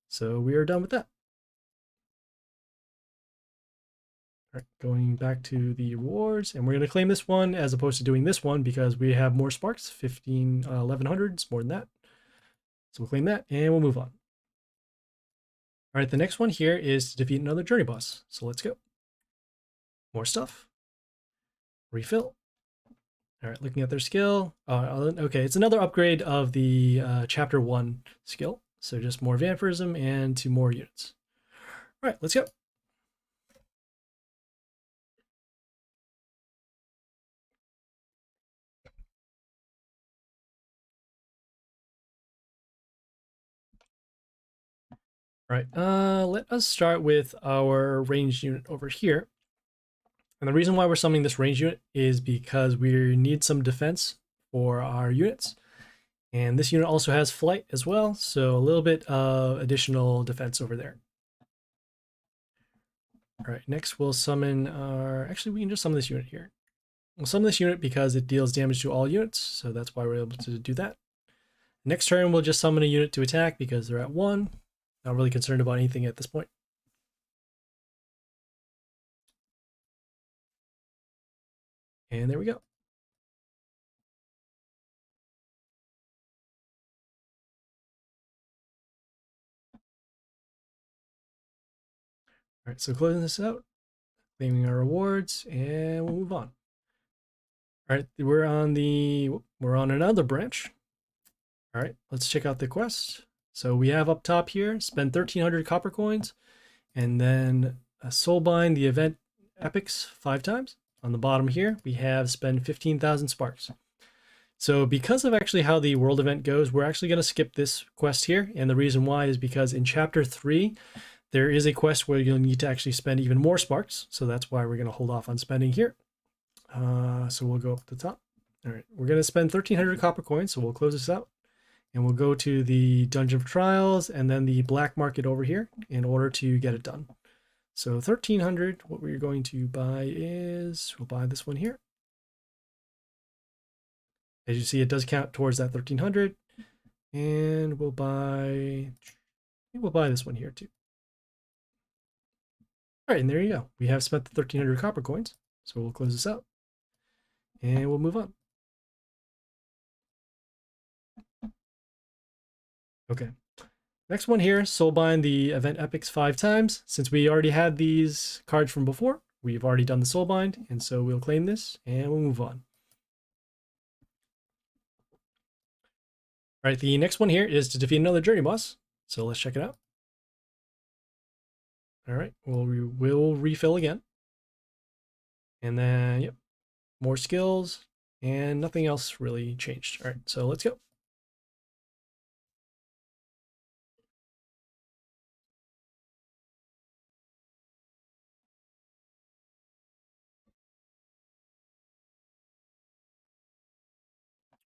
So we are done with that. All right, going back to the rewards, and we're going to claim this one as opposed to doing this one because we have more sparks, 1,100, more than that. So we'll claim that and we'll move on. All right, the next one here is to defeat another journey boss. So let's go. More stuff. Refill. All right, looking at their skill. Okay, it's another upgrade of the chapter 1 skill. So just more vampirism and 2 more units. All right, let's go. All right, let us start with our ranged unit over here. And the reason why we're summoning this ranged unit is because we need some defense for our units. And this unit also has flight as well, so a little bit of additional defense over there. All right, next we'll summon our... Actually, we can just summon this unit here. We'll summon this unit because it deals damage to all units, so that's why we're able to do that. Next turn, we'll just summon a unit to attack because they're at 1. Not really concerned about anything at this point. And there we go. All right, so closing this out, claiming our rewards, and we'll move on. All right, we're on another branch. All right, let's check out the quest. So we have up top here, spend 1,300 copper coins, and then Soulbind the event epics 5 times. On the bottom here, we have spend 15,000 sparks. So because of actually how the world event goes, we're actually going to skip this quest here. And the reason why is because in chapter 3, there is a quest where you'll need to actually spend even more sparks. So that's why we're going to hold off on spending here. So we'll go up to the top. All right, we're going to spend 1,300 copper coins. So we'll close this out. And we'll go to the Dungeon of Trials and then the black market over here in order to get it done. So 1,300, what we're going to buy is, we'll buy this one here. As you see, it does count towards that 1,300. And we'll buy this one here too. All right, and there you go. We have spent the 1,300 copper coins. So we'll close this out and we'll move on. Okay. Next one here, Soulbind the event epics 5 times. Since we already had these cards from before, we've already done the Soulbind, and so we'll claim this and we'll move on. All right, the next one here is to defeat another journey boss. So let's check it out. All right, we'll refill again. And then, yep, more skills and nothing else really changed. All right, so let's go.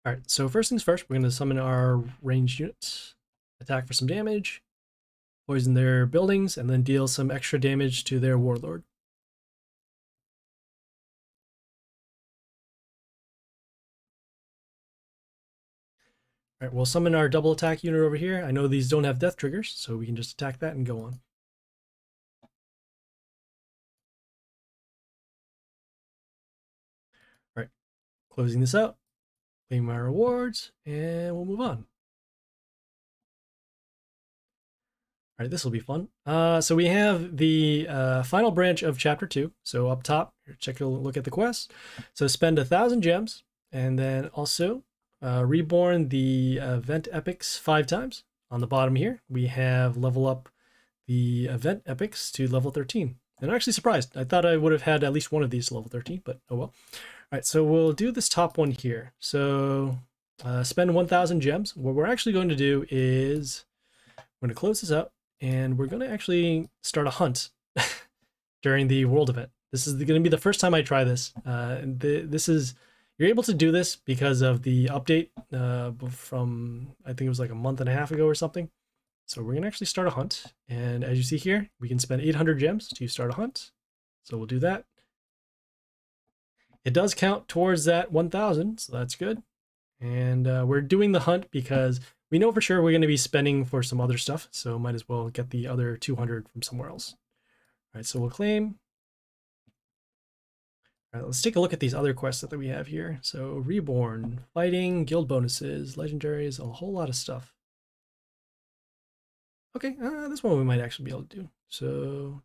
All right, so first things first, we're going to summon our ranged units, attack for some damage, poison their buildings, and then deal some extra damage to their warlord. All right, we'll summon our double attack unit over here. I know these don't have death triggers, so we can just attack that and go on. All right, closing this out, claim my rewards, and we'll move on. All right, this will be fun. So we have the final branch of chapter 2. So up top, check a look at the quest. So spend 1,000 gems, and then also reborn the event epics 5 times. On the bottom here, we have level up the event epics to level 13. And I'm actually surprised. I thought I would have had at least one of these to level 13, but oh well. All right, so we'll do this top one here. So spend 1,000 gems. What we're actually going to do is we're going to close this out, and we're going to actually start a hunt during the world event. This is going to be the first time I try this. You're able to do this because of the update from, I think it was like a month and a half ago or something. So we're going to actually start a hunt. And as you see here, we can spend 800 gems to start a hunt. So we'll do that. It does count towards that 1,000, so that's good. And we're doing the hunt because we know for sure we're going to be spending for some other stuff. So might as well get the other 200 from somewhere else. All right, so we'll claim. All right, let's take a look at these other quests that we have here. So Reborn, Fighting, Guild bonuses, Legendaries, a whole lot of stuff. Okay, this one we might actually be able to do. So,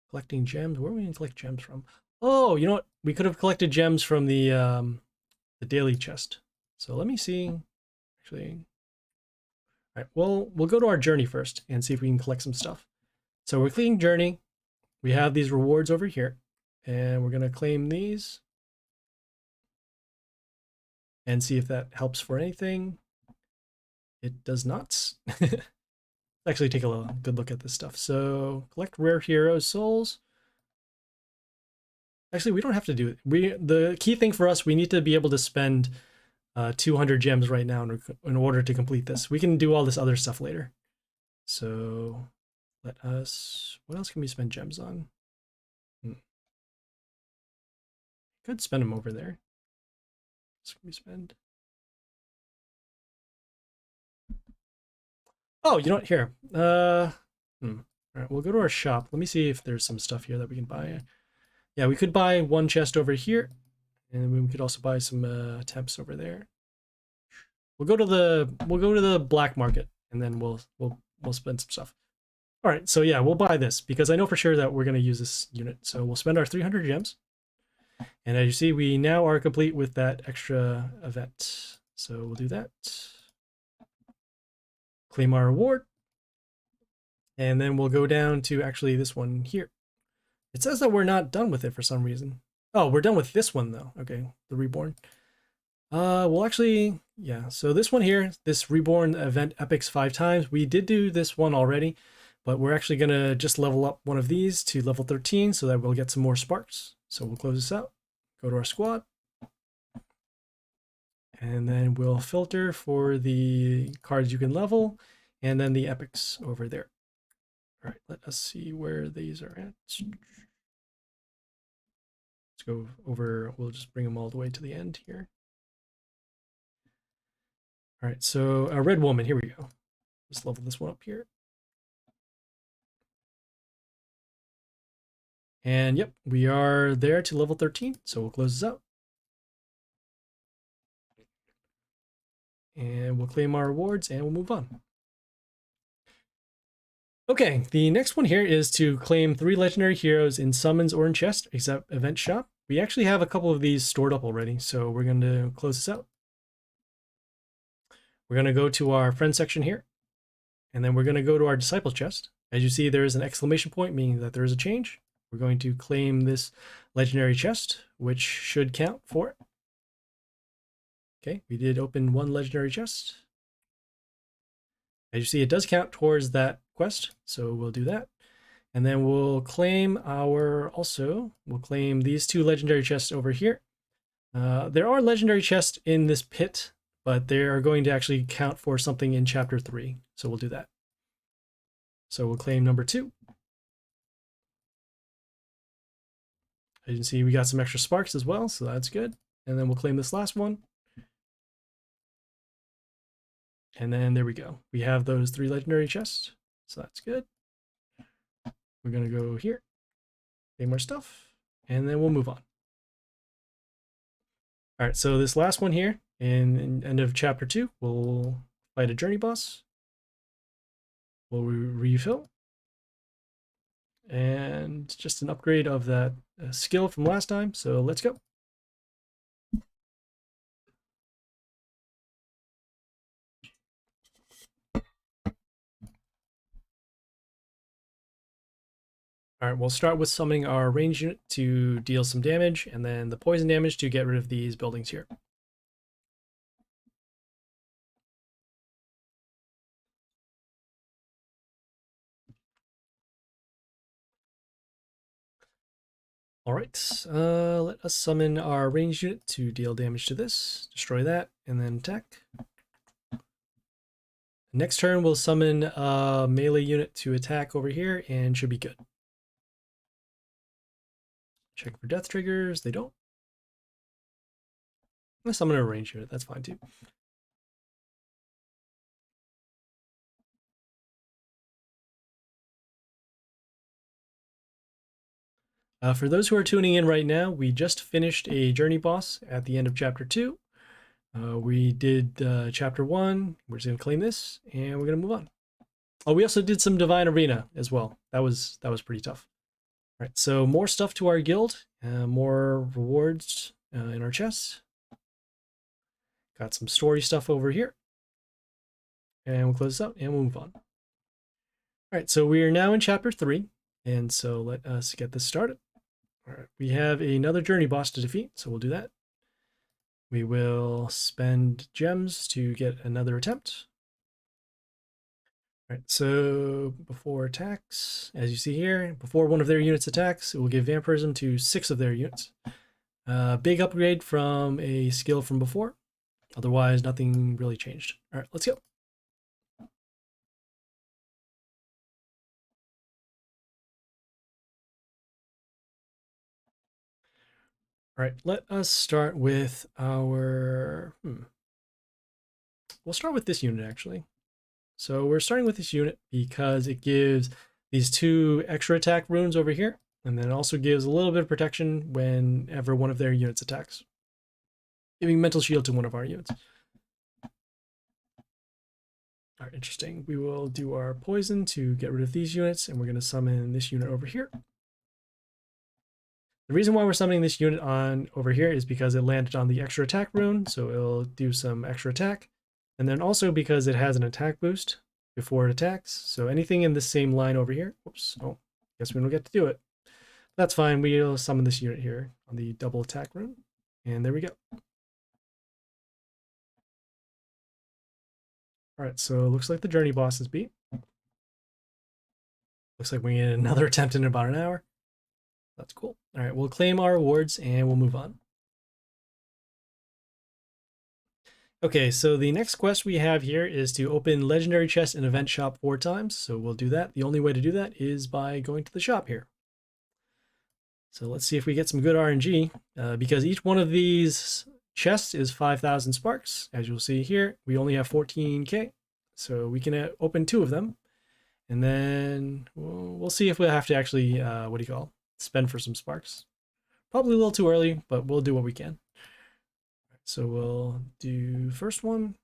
collecting gems. Where are we going to collect gems from? Oh, you know what? We could have collected gems from the daily chest. So let me see. Actually, all right. Well, we'll go to our journey first and see if we can collect some stuff. So we're clicking journey. We have these rewards over here, and we're gonna claim these and see if that helps for anything. It does not. Actually, take a good look at this stuff. So collect rare heroes souls. Actually, we don't have to do it. The key thing for us, we need to be able to spend 200 gems right now in order to complete this. We can do all this other stuff later. So let us. What else can we spend gems on? Could spend them over there. What can we spend? Oh, you know what? Here. All right, we'll go to our shop. Let me see if there's some stuff here that we can buy. Yeah, we could buy one chest over here, and we could also buy some temps over there. We'll go to the black market, and then we'll spend some stuff. All right, so yeah, we'll buy this because I know for sure that we're gonna use this unit. So we'll spend our 300 gems, and as you see, we now are complete with that extra event. So we'll do that. Claim our reward, and then we'll go down to actually this one here. It says that we're not done with it for some reason. Oh, we're done with this one though. Okay, the reborn. Well actually, yeah. So this one here, this reborn event epics 5 times. We did do this one already, but we're actually gonna just level up one of these to level 13 so that we'll get some more sparks. So we'll close this out. Go to our squad. And then we'll filter for the cards you can level, and then the epics over there. All right, let us see where these are at. Let's go over, we'll just bring them all the way to the end here. All right, so a red woman, here we go. Let's level this one up here. And yep, we are there to level 13, so we'll close this out. And we'll claim our rewards and we'll move on. Okay, the next one here is to claim 3 legendary heroes in summons or in chest, except event shop. We actually have a couple of these stored up already, so we're going to close this out. We're going to go to our friend section here, and then we're going to go to our disciple chest. As you see, there is an exclamation point, meaning that there is a change. We're going to claim this legendary chest, which should count for it. Okay, we did open 1 legendary chest. As you see, it does count towards that quest, so we'll do that. And then we'll claim we'll claim these 2 legendary chests over here. There are legendary chests in this pit, but they are going to actually count for something in chapter 3, so we'll do that. So we'll claim number 2. As you can see, we got some extra sparks as well, so that's good. And then we'll claim this last one. And then there we go. We have those 3 legendary chests, so that's good. We're going to go here, claim more stuff, and then we'll move on. All right, so this last one here, in end of chapter 2, we'll fight a journey boss. We'll refill. And just an upgrade of that skill from last time, so let's go. All right, we'll start with summoning our range unit to deal some damage, and then the poison damage to get rid of these buildings here. All right, let us summon our range unit to deal damage to this, destroy that, and then attack. Next turn, we'll summon a melee unit to attack over here, and should be good. Check for death triggers, they don't. I'm gonna summon a range unit, that's fine too. For those who are tuning in right now, we just finished a journey boss at the end of chapter 2. We did chapter 1. We're just gonna claim this, and we're gonna move on. Oh, we also did some Divine Arena as well. That was pretty tough. All right, so more stuff to our guild, more rewards in our chests. Got some story stuff over here. And we'll close this out and we'll move on. All right, so we are now in chapter 3, and so let us get this started. All right, we have another journey boss to defeat, so we'll do that. We will spend gems to get another attempt. All right, so before attacks, as you see here, before one of their units attacks, it will give vampirism to 6 of their units. Big upgrade from a skill from before. Otherwise, nothing really changed. All right, let's go. All right, let us start with our... We'll start with this unit, actually. So we're starting with this unit because it gives these 2 extra attack runes over here, and then it also gives a little bit of protection whenever one of their units attacks, giving mental shield to one of our units. All right, interesting. We will do our poison to get rid of these units, and we're going to summon this unit over here. The reason why we're summoning this unit on over here is because it landed on the extra attack rune, so it'll do some extra attack. And then also because it has an attack boost before it attacks. So anything in the same line over here. Whoops. Oh, guess we don't get to do it. That's fine. We'll summon this unit here on the double attack rune. And there we go. All right, so it looks like the journey boss is beat. Looks like we get another attempt in about an hour. That's cool. All right, we'll claim our rewards and we'll move on. Okay, so the next quest we have here is to open legendary chests in event shop 4 times. So we'll do that. The only way to do that is by going to the shop here. So let's see if we get some good RNG, because each one of these chests is 5,000 sparks. As you'll see here, we only have 14k, so we can open 2 of them. And then we'll see if we'll have to actually, spend for some sparks. Probably a little too early, but we'll do what we can. So we'll do first one.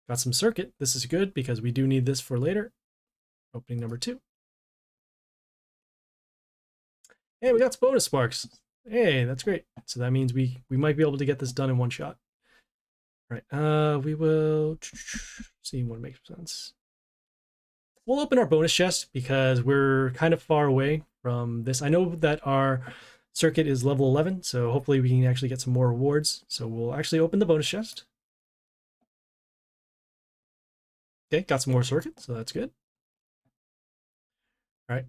Got some Serket. This is good because we do need this for later. Opening number 2. Hey, we got some bonus sparks. Hey, that's great. So that means we might be able to get this done in one shot. All right, we will see what makes sense. We'll open our bonus chest because we're kind of far away from this. I know that our Serket is level 11, so hopefully we can actually get some more rewards. So we'll actually open the bonus chest. Okay, got some more Serket, so that's good. All right,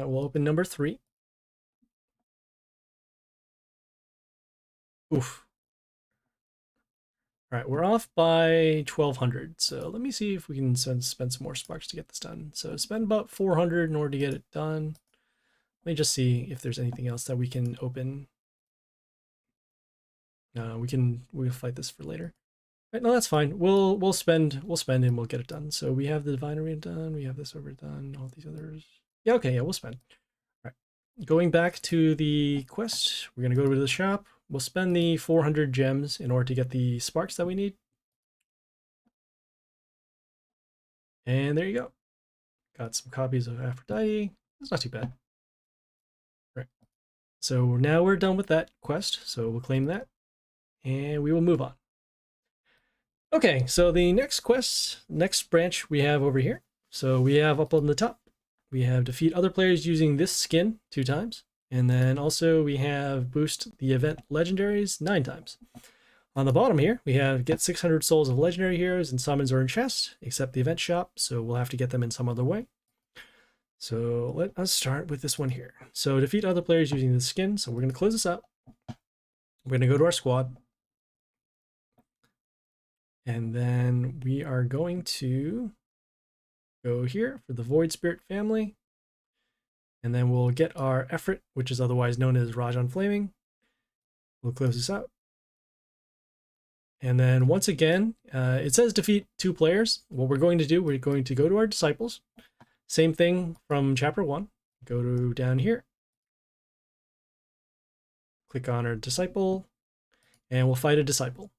we'll open number 3. Oof. All right, we're off by 1,200. So let me see if we can spend some more sparks to get this done. So spend about 400 in order to get it done. Let me just see if there's anything else that we can open. No, we'll fight this for later. Right, no, that's fine. We'll spend and we'll get it done. So we have the Divine Arena done. We have this over done. All these others. Yeah, okay, yeah, we'll spend. All right, going back to the quest, we're gonna go to the shop. We'll spend the 400 gems in order to get the sparks that we need. And there you go. Got some copies of Aphrodite. It's not too bad. Right. So now we're done with that quest. So we'll claim that and we will move on. Okay, so the next branch we have over here. So we have up on the top, we have defeat other players using this skin 2 times. And then also we have boost the event legendaries 9 times. On the bottom here, we have get 600 souls of legendary heroes and summons are in chest, except the event shop. So we'll have to get them in some other way. So let us start with this one here. So defeat other players using this skin. So we're going to close this up. We're going to go to our squad. And then we are going to go here for the Void Spirit family. And then we'll get our Efrit, which is otherwise known as Rajan Flaming. We'll close this out. And then once again, it says defeat 2 players. What we're going to do, we're going to go to our disciples. Same thing from chapter 1. Go to down here. Click on our disciple. And we'll fight a disciple.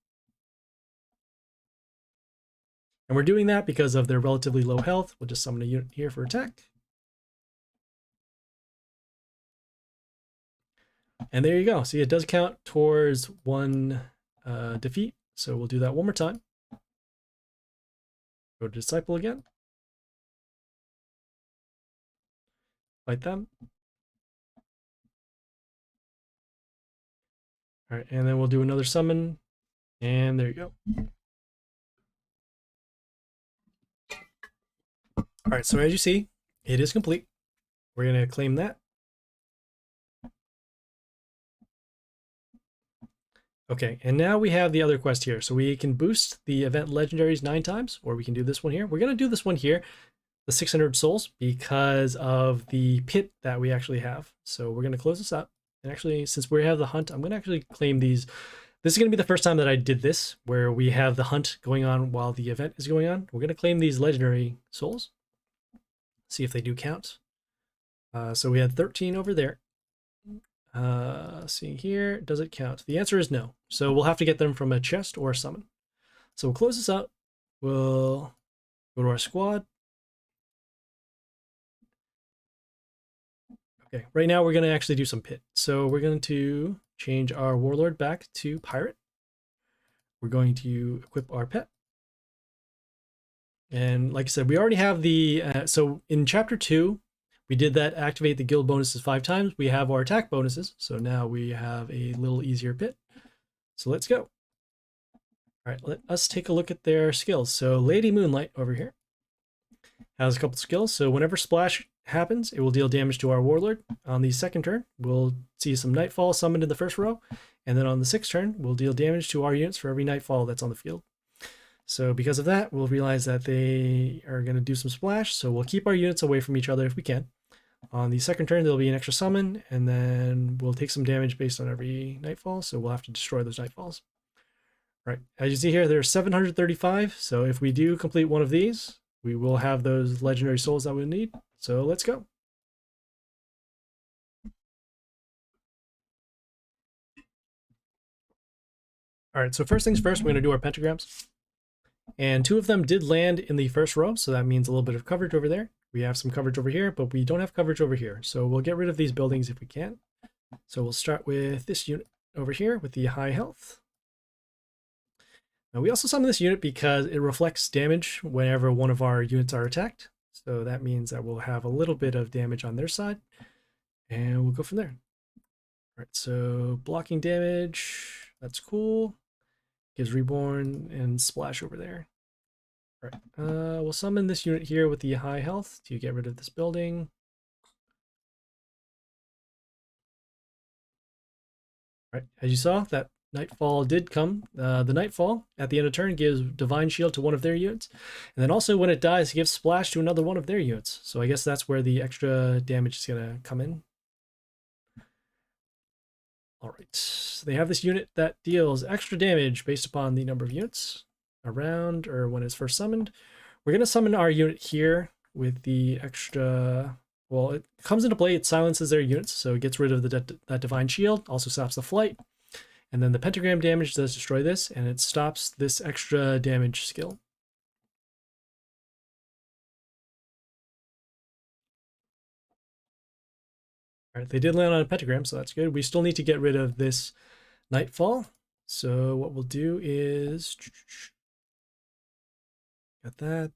And we're doing that because of their relatively low health. We'll just summon a unit here for attack. And there you go. See, it does count towards one defeat. So we'll do that one more time. Go to Disciple again. Fight them. All right, and then we'll do another summon. And there you go. All right, so as you see, it is complete. We're going to claim that. Okay, and now we have the other quest here. So we can boost the event legendaries 9 times, or we can do this one here. We're going to do this one here, the 600 souls, because of the pit that we actually have. So we're going to close this up. And actually, since we have the hunt, I'm going to actually claim these. This is going to be the first time that I did this, where we have the hunt going on while the event is going on. We're going to claim these legendary souls. See if they do count. So we had 13 over there. See here, does it count? The answer is no. So we'll have to get them from a chest or a summon. So we'll close this out. We'll go to our squad. Okay, right now we're going to actually do some pit. So we're going to change our warlord back to pirate. We're going to equip our pet. And like I said, we already have the, so in chapter 2, we did that activate the guild bonuses 5 times. We have our attack bonuses. So now we have a little easier pit. So let's go. All right, let us take a look at their skills. So Lady Moonlight over here has a couple skills. So whenever splash happens, it will deal damage to our warlord. On the second turn, we'll see some nightfall summoned in the first row. And then on the 6th turn, we'll deal damage to our units for every nightfall that's on the field. So because of that, we'll realize that they are going to do some splash. So we'll keep our units away from each other if we can. On the second turn, there'll be an extra summon, and then we'll take some damage based on every nightfall. So we'll have to destroy those nightfalls. Right, as you see here, there's 735. So if we do complete one of these, we will have those legendary souls that we need. So let's go. All right, so first things first, we're going to do our pentagrams. And 2 of them did land in the first row, so that means a little bit of coverage over there. We have some coverage over here, but we don't have coverage over here. So we'll get rid of these buildings if we can. So we'll start with this unit over here with the high health. Now we also summon this unit because it reflects damage whenever one of our units are attacked. So that means that we'll have a little bit of damage on their side. And we'll go from there. All right, so blocking damage, that's cool. Gives reborn and splash over there. All right, we'll summon this unit here with the high health to get rid of this building. All right, as you saw, that nightfall did come. The nightfall at the end of turn gives divine shield to one of their units, and then also when it dies, it gives splash to another one of their units. So I guess that's where the extra damage is gonna come in. All right, so they have this unit that deals extra damage based upon the number of units around or when it's first summoned. We're going to summon our unit here with the extra, well, it comes into play, it silences their units, so it gets rid of that divine shield, also stops the flight, and then the pentagram damage does destroy this, and it stops this extra damage skill. All right, they did land on a pentagram, so that's good. We still need to get rid of this nightfall. So what we'll do is got that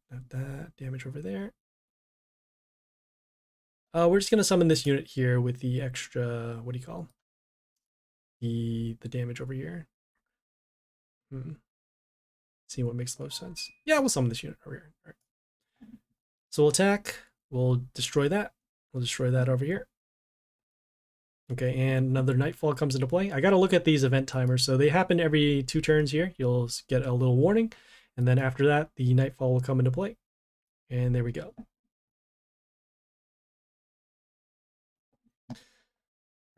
damage over there. We're just gonna summon this unit here with the extra, what do you call the damage over here? See what makes the most sense. Yeah, we'll summon this unit over here. All right. So we'll attack. We'll destroy that. We'll destroy that over here. Okay, and another nightfall comes into play. I got to look at these event timers. So they happen every 2 turns here. You'll get a little warning. And then after that, the nightfall will come into play. And there we go. All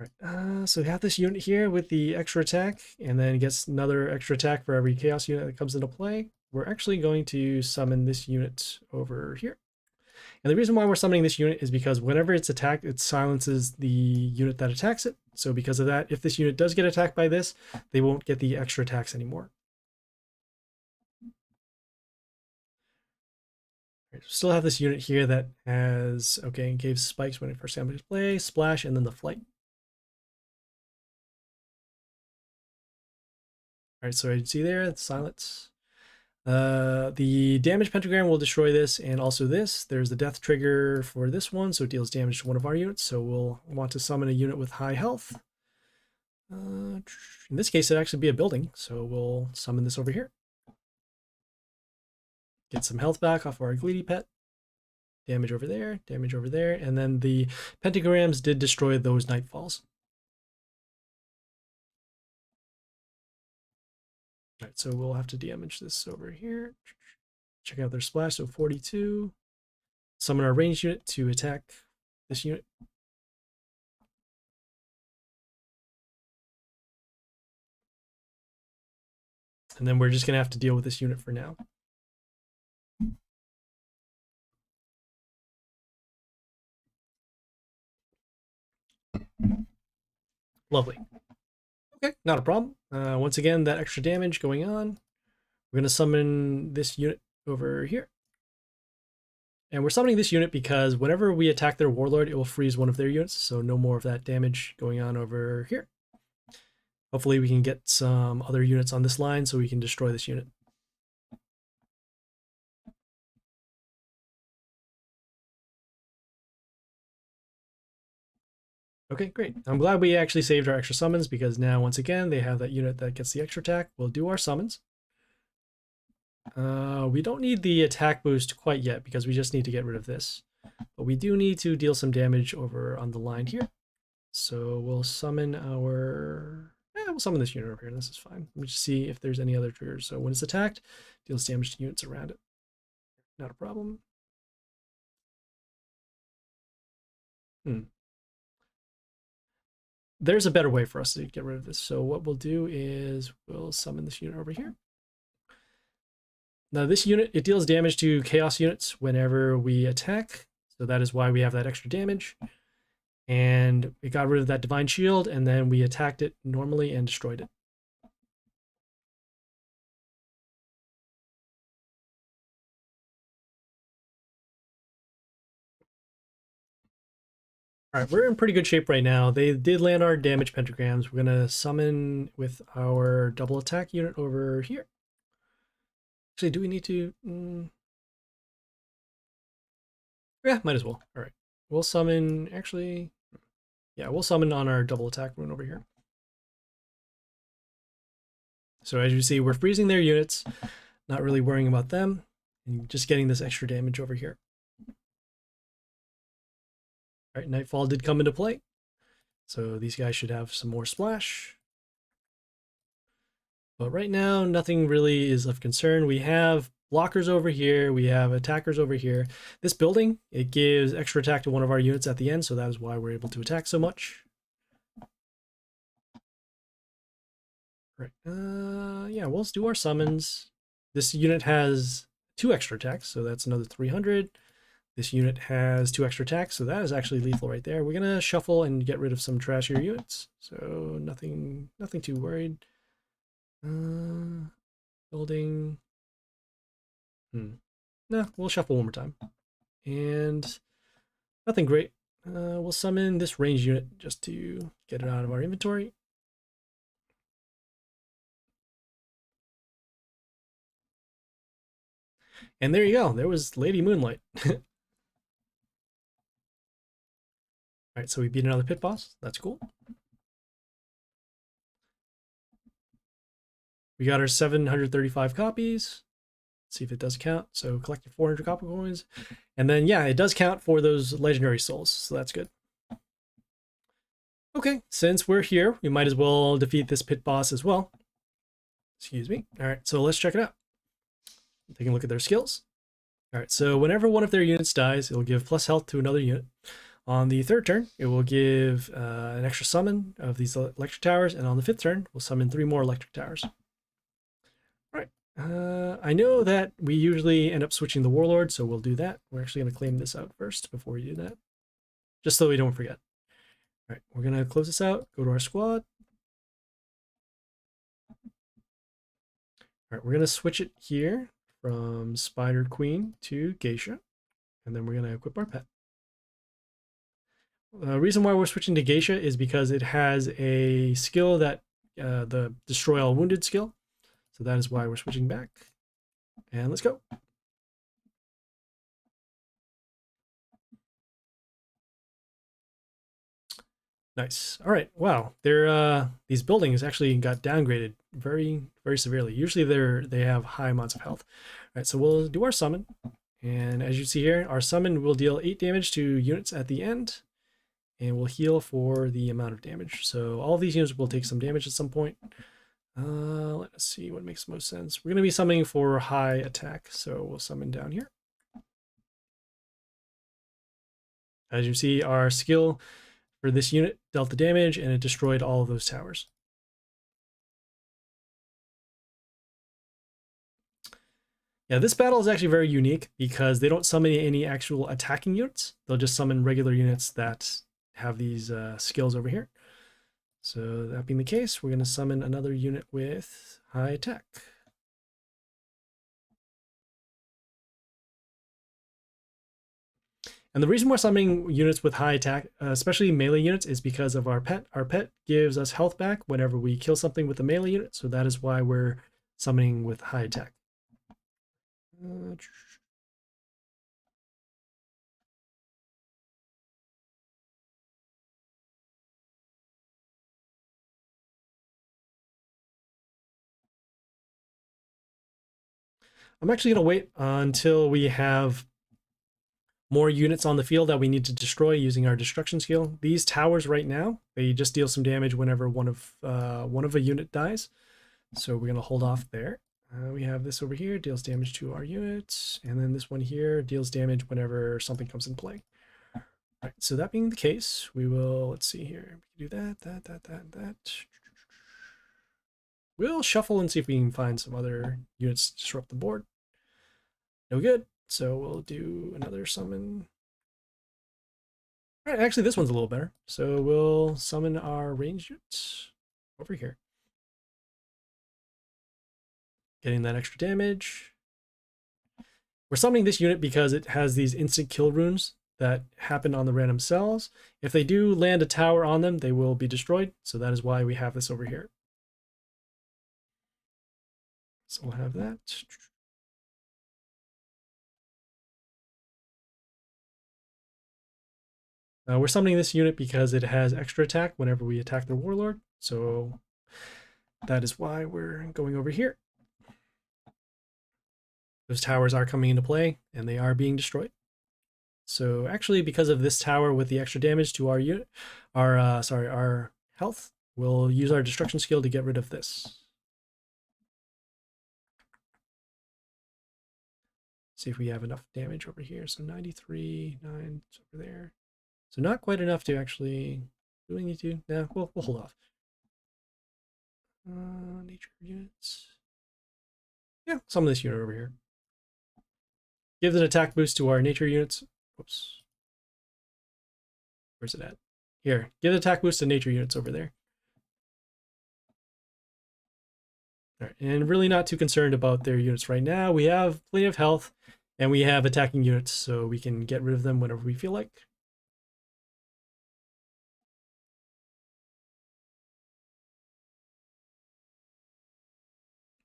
right, so we have this unit here with the extra attack, and then it gets another extra attack for every chaos unit that comes into play. We're actually going to summon this unit over here. And the reason why we're summoning this unit is because whenever it's attacked, it silences the unit that attacks it. So because of that, if this unit does get attacked by this, they won't get the extra attacks anymore. Still have this unit here that has, okay, gave spikes when it first came into play, splash, and then the flight. All right, so I see there, silence. The damage pentagram will destroy this and also this. There's the death trigger for this one, so it deals damage to one of our units. So we'll want to summon a unit with high health. In this case, it'd actually be a building, so we'll summon this over here. Get some health back off our greedy pet. Damage over there, and then the pentagrams did destroy those nightfalls. All right, so we'll have to damage this over here. Check out their splash, so 42. Summon our ranged unit to attack this unit. And then we're just going to have to deal with this unit for now. Lovely. Okay, not a problem. Once again, that extra damage going on. We're going to summon this unit over here. And we're summoning this unit because whenever we attack their warlord, it will freeze one of their units. So no more of that damage going on over here. Hopefully we can get some other units on this line so we can destroy this unit. Okay, great. I'm glad we actually saved our extra summons because now, once again, they have that unit that gets the extra attack. We'll do our summons. We don't need the attack boost quite yet because we just need to get rid of this. But we do need to deal some damage over on the line here. So we'll summon our... we'll summon this unit over here. This is fine. Let me just see if there's any other triggers. So when it's attacked, deals damage to units around it. Not a problem. There's a better way for us to get rid of this. So what we'll do is we'll summon this unit over here. Now this unit, it deals damage to chaos units whenever we attack. So that is why we have that extra damage. And it got rid of that divine shield, and then we attacked it normally and destroyed it. All right, we're in pretty good shape right now. They did land our damage pentagrams. We're going to summon with our double attack unit over here. Actually, do we need to... Yeah, might as well. All right. We'll summon... Actually... Yeah, we'll summon on our double attack rune over here. So as you see, we're freezing their units. Not really worrying about them. And just getting this extra damage over here. All right, Nightfall did come into play. So these guys should have some more splash. But right now, nothing really is of concern. We have blockers over here. We have attackers over here. This building, it gives extra attack to one of our units at the end, so that is why we're able to attack so much. Right. Yeah, we'll do our summons. This unit has 2 extra attacks, so that's another 300. This unit has 2 extra attacks, so that is actually lethal right there. We're gonna shuffle and get rid of some trashier units, so nothing too worried. Building. Nah, we'll shuffle one more time, and nothing great. We'll summon this range unit just to get it out of our inventory. And there you go. There was Lady Moonlight. All right, so we beat another pit boss. That's cool. We got our 735 copies. Let's see if it does count. So collected 400 copper coins. And then, yeah, it does count for those legendary souls. So that's good. Okay, since we're here, we might as well defeat this pit boss as well. Excuse me. All right, so let's check it out. Taking a look at their skills. All right, so whenever one of their units dies, it will give plus health to another unit. On the 3rd turn, it will give an extra summon of these electric towers, and on the 5th turn, we'll summon 3 more electric towers. All right. I know that we usually end up switching the warlord, so we'll do that. We're actually going to claim this out first before we do that, just so we don't forget. All right, we're going to close this out, go to our squad. All right, we're going to switch it here from Spider Queen to Geisha. and then we're going to equip our pet. The reason why we're switching to Geisha is because it has a skill that the Destroy All Wounded skill. So that is why we're switching back. And let's go. Nice. All right. Wow. These buildings actually got downgraded very, very severely. Usually they have high amounts of health. All right. So we'll do our summon. And as you see here, our summon will deal 8 damage to units at the end. And we'll heal for the amount of damage. So all of these units will take some damage at some point. Let us see what makes most sense. We're going to be summoning for high attack. So we'll summon down here. As you see, our skill for this unit dealt the damage and it destroyed all of those towers. Yeah, this battle is actually very unique because they don't summon any actual attacking units. They'll just summon regular units that have these skills over here. So that being the case, we're going to summon another unit with high attack. And the reason we're summoning units with high attack, especially melee units, is because of our pet. Our pet gives us health back whenever we kill something with a melee unit, so that is why we're summoning with high attack. I'm actually going to wait until we have more units on the field that we need to destroy using our destruction skill. These towers right now, they just deal some damage whenever one of a unit dies. So we're going to hold off there. We have this over here, deals damage to our units. And then this one here deals damage whenever something comes in play. All right, so that being the case, we will, let's see here. We can do that. We'll shuffle and see if we can find some other units to disrupt the board. No good. So we'll do another summon. All right, actually this one's a little better. So we'll summon our ranged units over here. Getting that extra damage. We're summoning this unit because it has these instant kill runes that happen on the random cells. If they do land a tower on them, they will be destroyed. So that is why we have this over here. So we'll have that. We're summoning this unit because it has extra attack whenever we attack the warlord. So that is why we're going over here. Those towers are coming into play and they are being destroyed. So actually, because of this tower with the extra damage to our unit, our health, we'll use our destruction skill to get rid of this. See if we have enough damage over here. So 93, 9 over there. So not quite enough to actually. Do we need to? No, we'll hold off. Nature units. Yeah, some of this unit over here. Gives an attack boost to our nature units. Whoops. Where's it at? Here. Give an attack boost to nature units over there. All right, and really not too concerned about their units right now. We have plenty of health, and we have attacking units, so we can get rid of them whenever we feel like.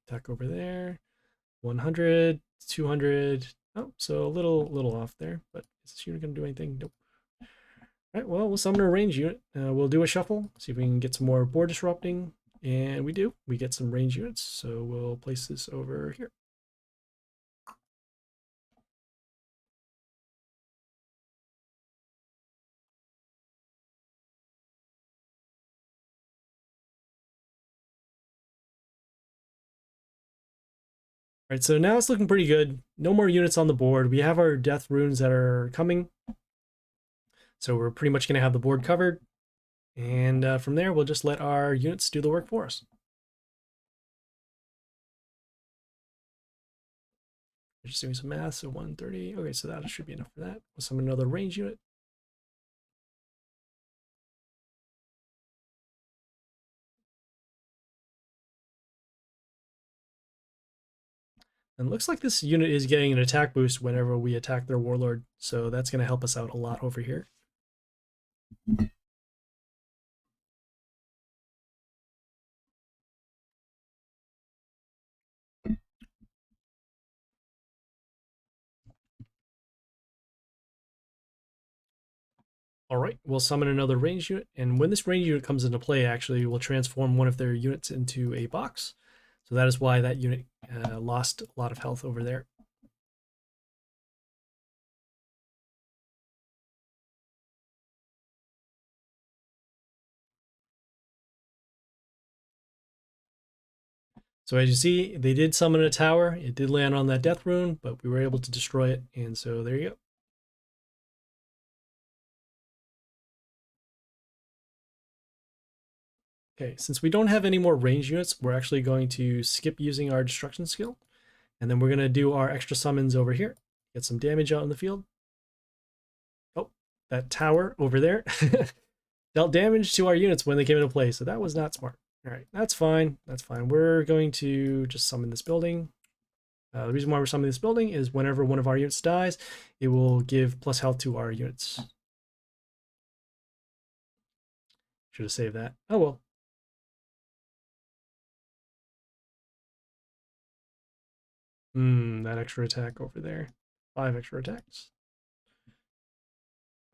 Attack over there. 100, 200. Oh, so a little off there, but is this unit going to do anything? Nope. All right, well, we'll summon a range unit. We'll do a shuffle, see if we can get some more board disrupting. And we do. We get some range units, so we'll place this over here. All right, so now it's looking pretty good. No more units on the board. We have our death runes that are coming. So we're pretty much going to have the board covered. And from there, we'll just let our units do the work for us. We're just doing some math, so 130. Okay, so that should be enough for that. We'll summon another range unit. And looks like this unit is getting an attack boost whenever we attack their warlord, so that's going to help us out a lot over here. All right, we'll summon another range unit, and when this range unit comes into play, actually, we'll transform one of their units into a box. So that is why that unit lost a lot of health over there. So as you see, they did summon a tower. It did land on that death rune, but we were able to destroy it, and so there you go. Okay, since we don't have any more range units, we're actually going to skip using our destruction skill. And then we're going to do our extra summons over here. Get some damage out in the field. Oh, that tower over there dealt damage to our units when they came into play, so that was not smart. All right, that's fine. That's fine. We're going to just summon this building. The reason why we're summoning this building is whenever one of our units dies, it will give plus health to our units. Should have saved that. Oh well. That extra attack over there. 5 extra attacks.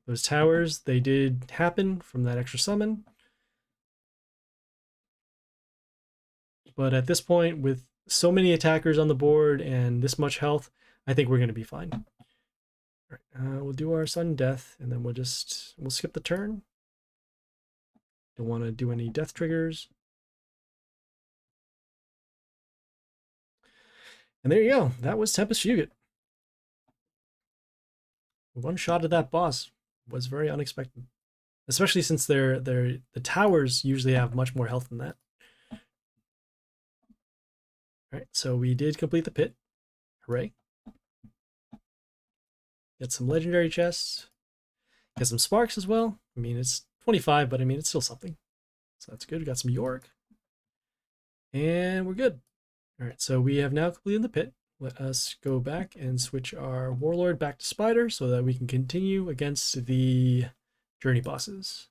Those towers, they did happen from that extra summon. But at this point, with so many attackers on the board and this much health, I think we're going to be fine. All right, we'll do our sudden death, and then we'll skip the turn. Don't want to do any death triggers. And there you go. That was Tempus Fugit. One shot at that boss was very unexpected, especially since the towers usually have much more health than that. All right, so we did complete the pit. Hooray! Get some legendary chests. Get some sparks as well. I mean, it's 25, but I mean, it's still something. So that's good. We got some York. And we're good. All right, so we have now completed the pit. Let us go back and switch our warlord back to spider so that we can continue against the journey bosses.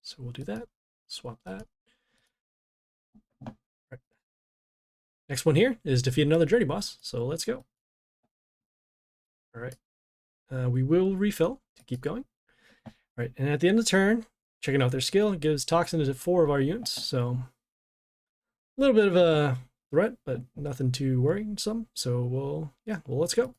So we'll do that. Swap that. All right. Next one here is defeat another journey boss. So let's go. All right. We will refill to keep going. All right, and at the end of the turn, checking out their skill, it gives Toxin to 4 of our units. So a little bit of a threat, but nothing too worrisome. So let's go.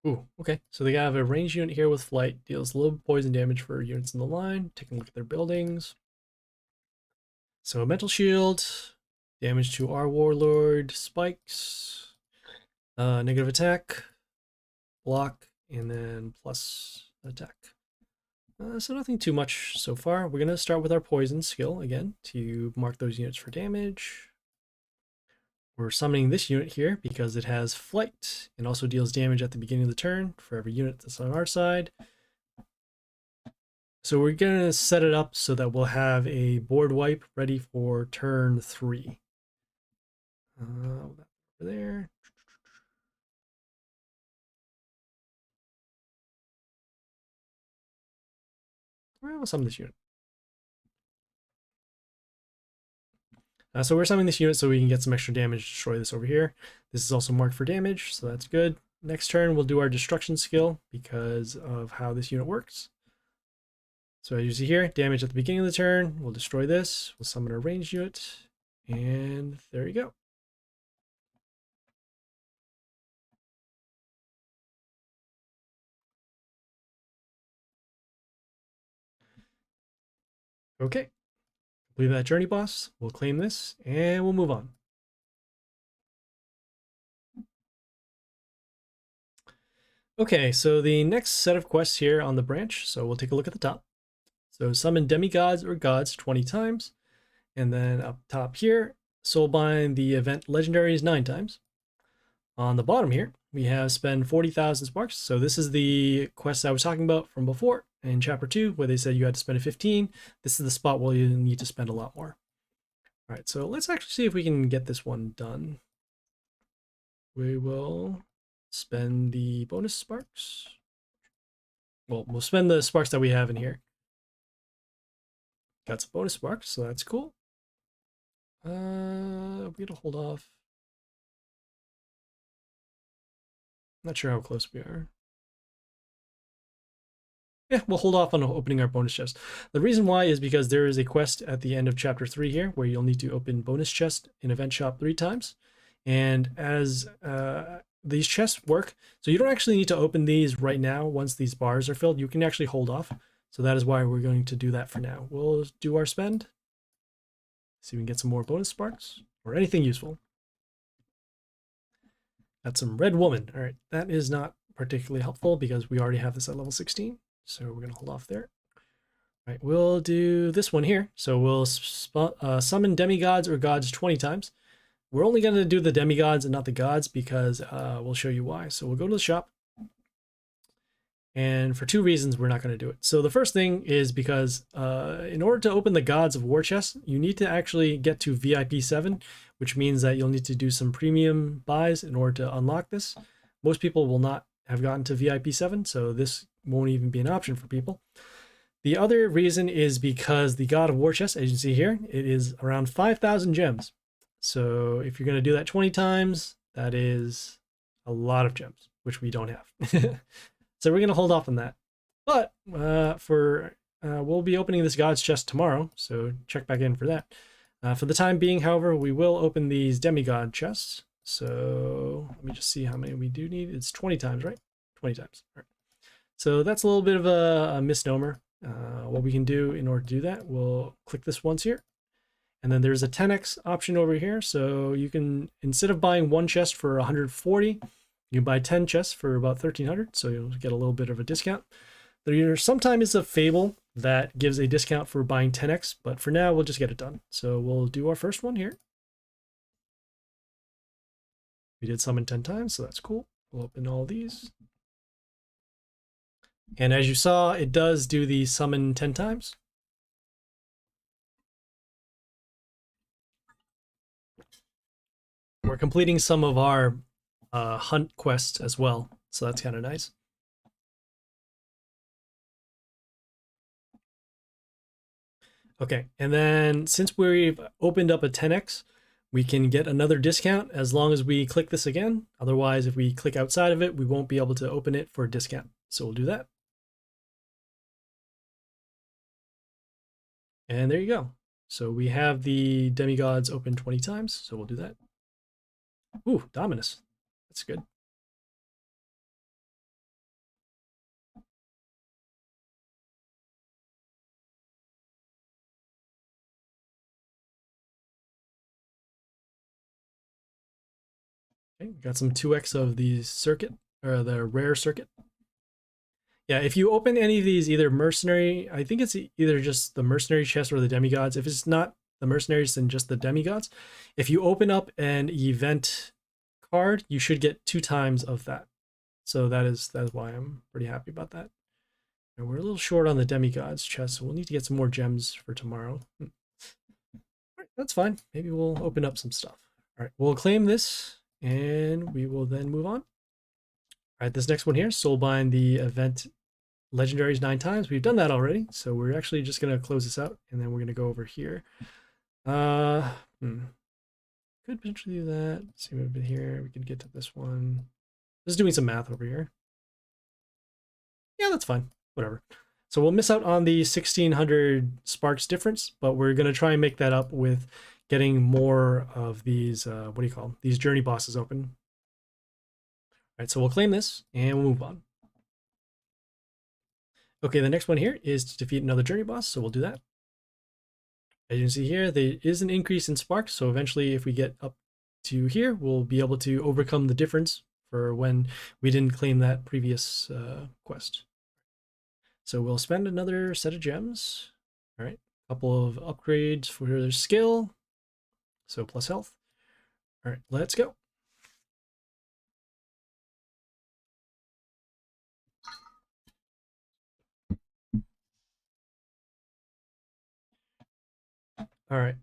Ooh, okay. So they have a ranged unit here with flight, deals a little poison damage for units in the line. Taking a look at their buildings. So a mental shield, damage to our warlord, spikes, negative attack, block, and then plus attack. So nothing too much so far. We're going to start with our poison skill again to mark those units for damage. We're summoning this unit here because it has flight and also deals damage at the beginning of the turn for every unit that's on our side. So we're going to set it up so that we'll have a board wipe ready for turn 3. Over there. We'll summon this unit. So we're summoning this unit so we can get some extra damage to destroy this over here. This is also marked for damage, so that's good. Next turn, we'll do our destruction skill because of how this unit works. So as you see here, damage at the beginning of the turn. We'll destroy this. We'll summon a ranged unit. And there you go. Okay. Leave that journey boss. We'll claim this and we'll move on. Okay, so the next set of quests here on the branch. So we'll take a look at the top. So summon demigods or gods 20 times. And then up top here, Soulbind the event legendaries 9 times. On the bottom here, we have spend 40,000 sparks. So this is the quest I was talking about from before in chapter 2, where they said you had to spend a 15. This is the spot where you need to spend a lot more. All right, so let's actually see if we can get this one done. We will spend the bonus sparks. Well, we'll spend the sparks that we have in here. Got some bonus sparks, so that's cool. We're gonna hold off. Not sure how close we are. Yeah, we'll hold off on opening our bonus chest. The reason why is because there is a quest at the end of chapter 3 here where you'll need to open bonus chest in event shop 3 times. And as these chests work, so you don't actually need to open these right now once these bars are filled. You can actually hold off. So that is why we're going to do that for now. We'll do our spend. See if we can get some more bonus sparks or anything useful. Got some red woman. All right, that is not particularly helpful because we already have this at level 16. So we're going to hold off there. All right, we'll do this one here. So we'll summon demigods or gods 20 times. We're only going to do the demigods and not the gods because we'll show you why. So we'll go to the shop. And for 2 reasons, we're not going to do it. So the first thing is because in order to open the Gods of War chest, you need to actually get to VIP 7, which means that you'll need to do some premium buys in order to unlock this. Most people will not have gotten to VIP 7, so this won't even be an option for people. The other reason is because the God of War chest, as you can see here, it is around 5,000 gems. So if you're going to do that 20 times, that is a lot of gems, which we don't have. So we're going to hold off on that. But we'll be opening this God's chest tomorrow, so check back in for that. For the time being, however, we will open these demigod chests. So let me just see how many we do need. It's 20 times, right? 20 times. All right. So that's a little bit of a misnomer. What we can do in order to do that, we'll click this once here. And then there's a 10x option over here. So you can, instead of buying 1 chest for 140, you can buy 10 chests for about 1,300, so you'll get a little bit of a discount. There sometimes is a fable that gives a discount for buying 10x, but for now, we'll just get it done. So we'll do our first one here. We did summon 10 times, so that's cool. We'll open all these. And as you saw, it does do the summon 10 times. We're completing some of our hunt quests as well, so that's kind of nice. Okay, and then since we've opened up a 10x, we can get another discount as long as we click this again. Otherwise, if we click outside of it, we won't be able to open it for a discount. So we'll do that. And there you go. So we have the demigods open 20 times, so we'll do that. Ooh, Dominus. That's good. Okay, got some 2x of the Serket, or the rare Serket. Yeah, if you open any of these, either mercenary, I think it's either just the mercenary chest or the demigods. If it's not the mercenaries, then just the demigods. If you open up an event card, you should get 2 times of that. So that's why I'm pretty happy about that. And we're a little short on the demigods chest, so we'll need to get some more gems for tomorrow. All right, that's fine. Maybe we'll open up some stuff. All right, we'll claim this, and we will then move on. All right, this next one here, Soulbind the event legendaries 9 times. We've done that already, so we're actually just going to close this out, and then we're going to go over here. Could potentially do that. Let's see what we have here. We can get to this one. Just doing some math over here. Yeah, that's fine. Whatever. So we'll miss out on the 1,600 sparks difference, but we're going to try and make that up with getting more of these, what do you call them? These journey bosses open. All right, so we'll claim this, and we'll move on. Okay, the next one here is to defeat another journey boss, so we'll do that. As you can see here, there is an increase in sparks, so eventually if we get up to here, we'll be able to overcome the difference for when we didn't claim that previous quest. So we'll spend another set of gems. All right, a couple of upgrades for their skill. So plus health. All right, let's go. All right,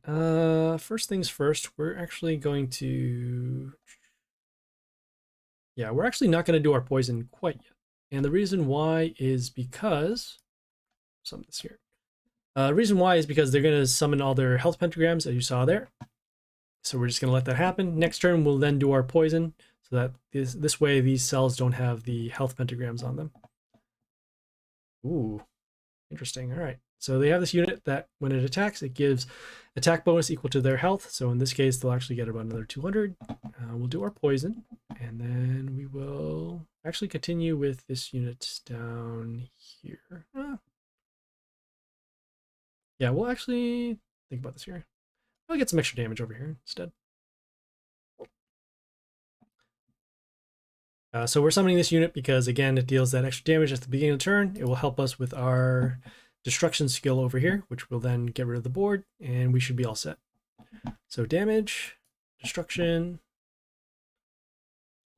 first things first, we're actually going to, yeah, we're actually not going to do our poison quite yet. And the reason why is because, some of this here. The reason why is because they're going to summon all their health pentagrams, as you saw there. So we're just going to let that happen. Next turn, we'll then do our poison, so that this way these cells don't have the health pentagrams on them. Ooh, interesting. All right. So they have this unit that when it attacks, it gives attack bonus equal to their health. So in this case, they'll actually get about another 200. We'll do our poison, and then we will actually continue with this unit down here. Yeah, we'll actually think about this here. I'll get some extra damage over here instead. So we're summoning this unit because, again, it deals that extra damage at the beginning of the turn. It will help us with our destruction skill over here, which will then get rid of the board, and we should be all set. So damage, destruction.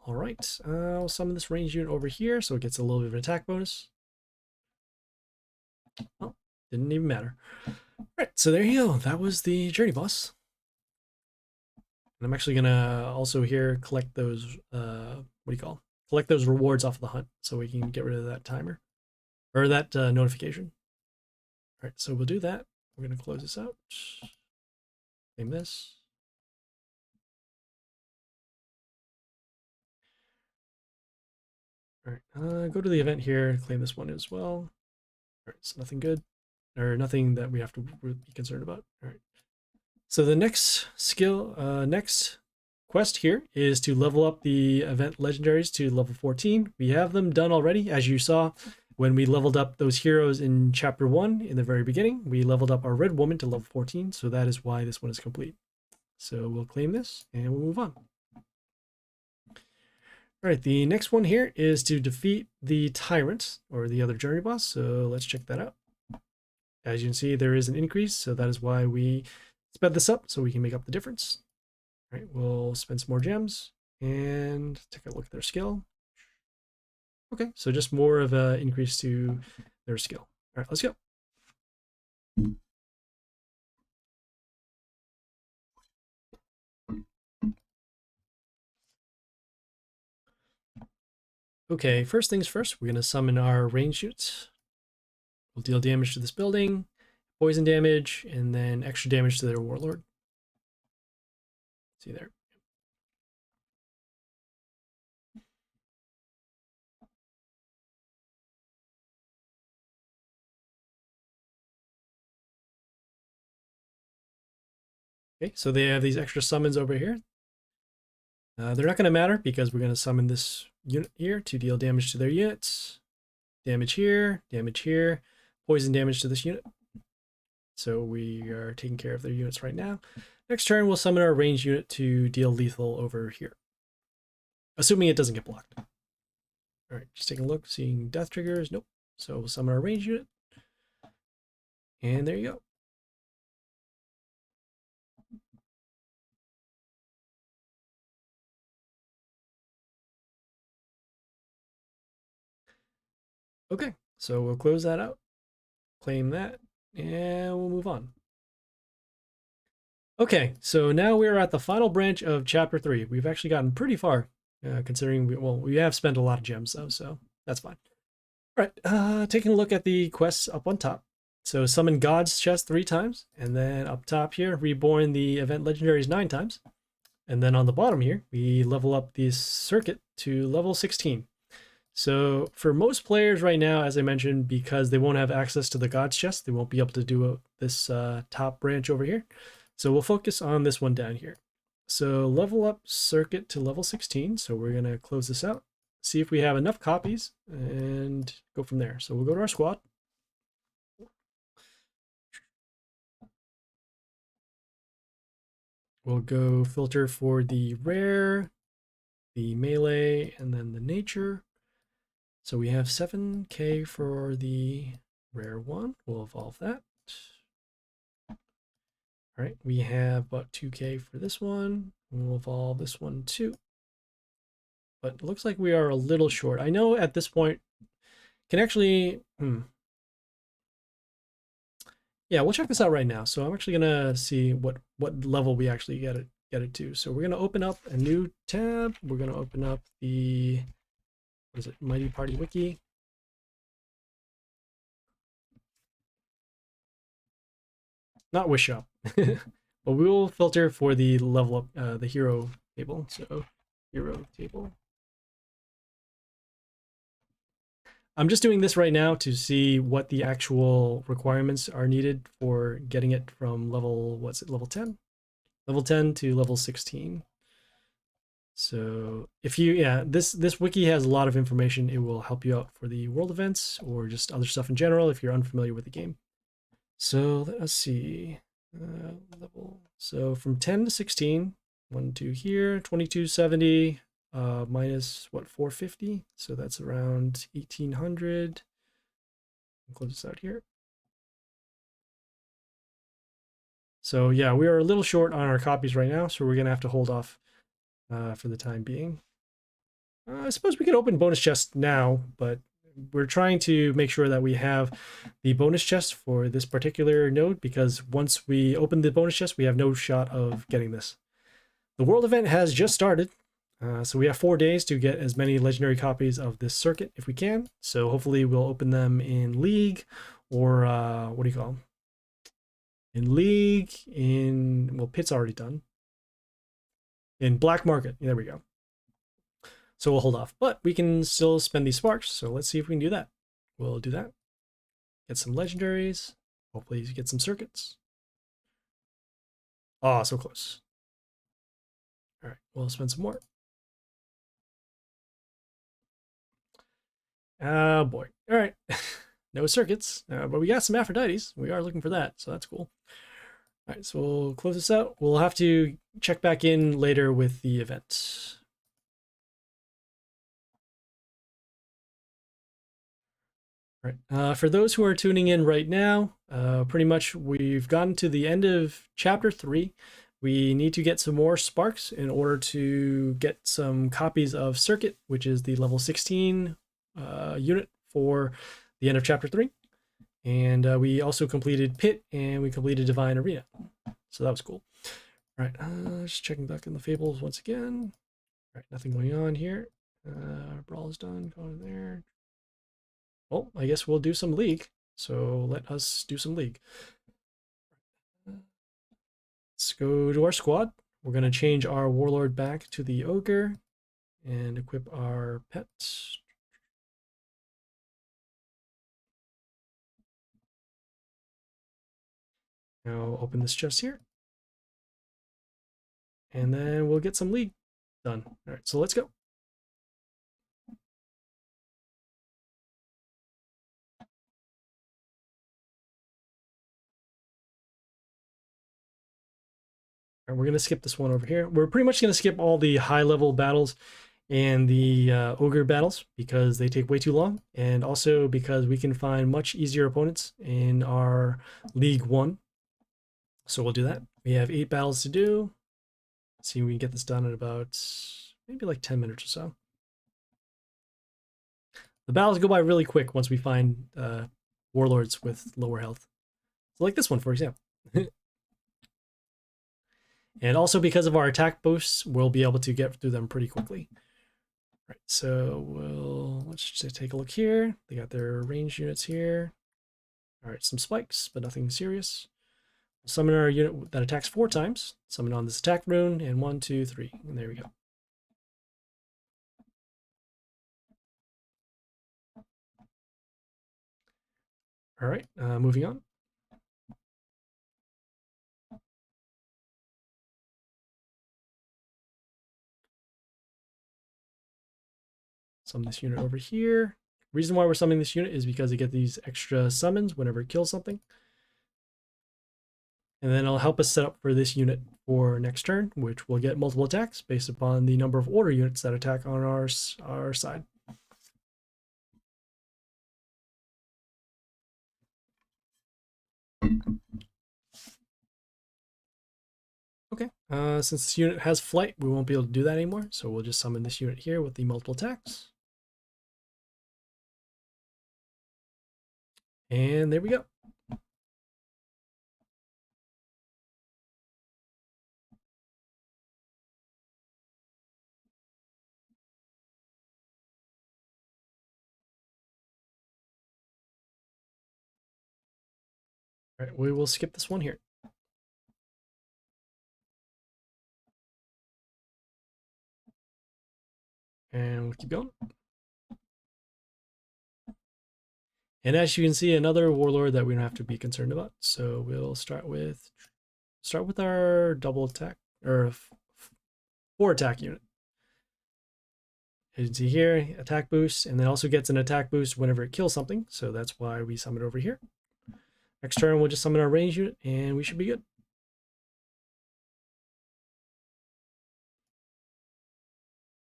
All right, I'll summon this range unit over here so it gets a little bit of an attack bonus. Oh, didn't even matter. All right, so there you go. That was the journey boss. And I'm actually gonna also here collect those, collect those rewards off of the hunt so we can get rid of that timer, or that notification. All right, so we'll do that. We're gonna close this out. Claim this. All right, go to the event here, claim this one as well. All right, so nothing good, or nothing that we have to be concerned about. All right. So the next skill, next quest here is to level up the event legendaries to level 14. We have them done already, as you saw when we leveled up those heroes in chapter 1 in the very beginning. We leveled up our red woman to level 14, so that is why this one is complete. So we'll claim this and we'll move on. All right, the next one here is to defeat the Tyrant, or the other journey boss, so let's check that out. As you can see, there is an increase, so that is why we sped this up, so we can make up the difference. All right, we'll spend some more gems and take a look at their skill. Okay, so just more of an increase to their skill. All right, let's go. Okay, first things first, we're going to summon our range shoots. We'll deal damage to this building, poison damage, and then extra damage to their warlord. See there. Okay, so they have these extra summons over here. They're not going to matter because we're going to summon this unit here to deal damage to their units. Damage here, poison damage to this unit. So we are taking care of their units right now. Next turn, we'll summon our ranged unit to deal lethal over here. Assuming it doesn't get blocked. All right, just taking a look, seeing death triggers. Nope. So we'll summon our ranged unit. And there you go. Okay, so we'll close that out, claim that, and we'll move on. Okay, so now we're at the final branch of chapter 3. We've actually gotten pretty far, considering we have spent a lot of gems though, so that's fine. All right, taking a look at the quests up on top. So summon God's chest 3 times, and then up top here, reborn the event legendaries 9 times. And then on the bottom here, we level up the Serket to level 16. So for most players right now, as I mentioned, because they won't have access to the God's chest, they won't be able to do this top branch over here. So we'll focus on this one down here. So level up Serket to level 16. So we're going to close this out, see if we have enough copies, and go from there. So we'll go to our squad. We'll go filter for the rare, the melee, and then the nature. So we have 7k for the rare one. We'll evolve that. All right, we have about 2K for this one. We'll evolve this one too. But it looks like we are a little short. I know at this point, can actually, yeah, we'll check this out right now. So I'm actually gonna see what level we actually get it to. So we're gonna open up a new tab. We're gonna open up the, what is it, Mighty Party Wiki. Not Wish Shop. But we will filter for the level up, the hero table. So hero table. I'm just doing this right now to see what the actual requirements are needed for getting it from level, what's it, level 10? Level 10 to level 16. So if you, yeah, this wiki has a lot of information. It will help you out for the world events or just other stuff in general if you're unfamiliar with the game. So let's see. Level. So from 10 to 16, 1, 2 here, 2270, minus what, 450? So that's around 1800. I'll close this out here. So yeah, we are a little short on our copies right now, so we're gonna have to hold off for the time being. I suppose we could open bonus chests now, but we're trying to make sure that we have the bonus chest for this particular node, because once we open the bonus chest, we have no shot of getting this. The world event has just started, so we have 4 days to get as many legendary copies of this circuit if we can. So hopefully we'll open them in League, or what do you call them? In League, well, Pit's already done. In Black Market, there we go. So we'll hold off, but we can still spend these sparks. So let's see if we can do that. We'll do that. Get some legendaries. Hopefully get some circuits. Oh, so close. All right, we'll spend some more. Oh boy. All right. No circuits, but we got some Aphrodites. We are looking for that, so that's cool. All right, so we'll close this out. We'll have to check back in later with the event. Right. For those who are tuning in right now, pretty much we've gotten to the end of chapter 3. We need to get some more sparks in order to get some copies of Serket, which is the level 16 unit for the end of chapter 3. And we also completed Pit, and we completed Divine Arena. So that was cool. All right, just checking back in the Fables once again. All right, nothing going on here. Brawl is done, going there. Well, I guess we'll do some League. So let us do some League. Let's go to our squad. We're going to change our Warlord back to the Ogre and equip our pets. Now open this chest here. And then we'll get some League done. All right, so let's go. And we're going to skip this one over here. We're pretty much going to skip all the high-level battles and the Ogre battles because they take way too long, and also because we can find much easier opponents in our League 1. So we'll do that. We have 8 battles to do. Let's see if we can get this done in about maybe like 10 minutes or so. The battles go by really quick once we find warlords with lower health. So like this one, for example. And also because of our attack boosts, we'll be able to get through them pretty quickly. Right, so let's just take a look here. They got their range units here. All right, some spikes, but nothing serious. We'll summon our unit that attacks 4 times. Summon on this attack rune, and 1, 2, 3, and there we go. All right, moving on. Summon this unit over here. Reason why we're summoning this unit is because it gets these extra summons whenever it kills something. And then it'll help us set up for this unit for next turn, which will get multiple attacks based upon the number of order units that attack on our side. Okay, since this unit has flight, we won't be able to do that anymore, so we'll just summon this unit here with the multiple attacks. And there we go. All right, we will skip this one here. And we'll keep going. And as you can see, another warlord that we don't have to be concerned about. So we'll start with our double attack or 4 attack unit. As you can see here, attack boost, and then also gets an attack boost whenever it kills something. So that's why we summon it over here. Next turn, we'll just summon our range unit, and we should be good.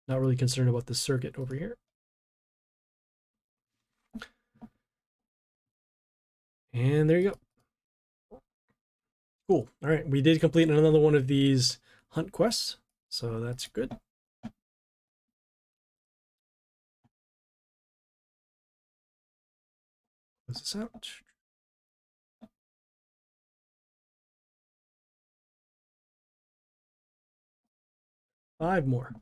Not really concerned about the Serket over here. And there you go. Cool. All right, we did complete another one of these hunt quests, so that's good. Close this out. Five more.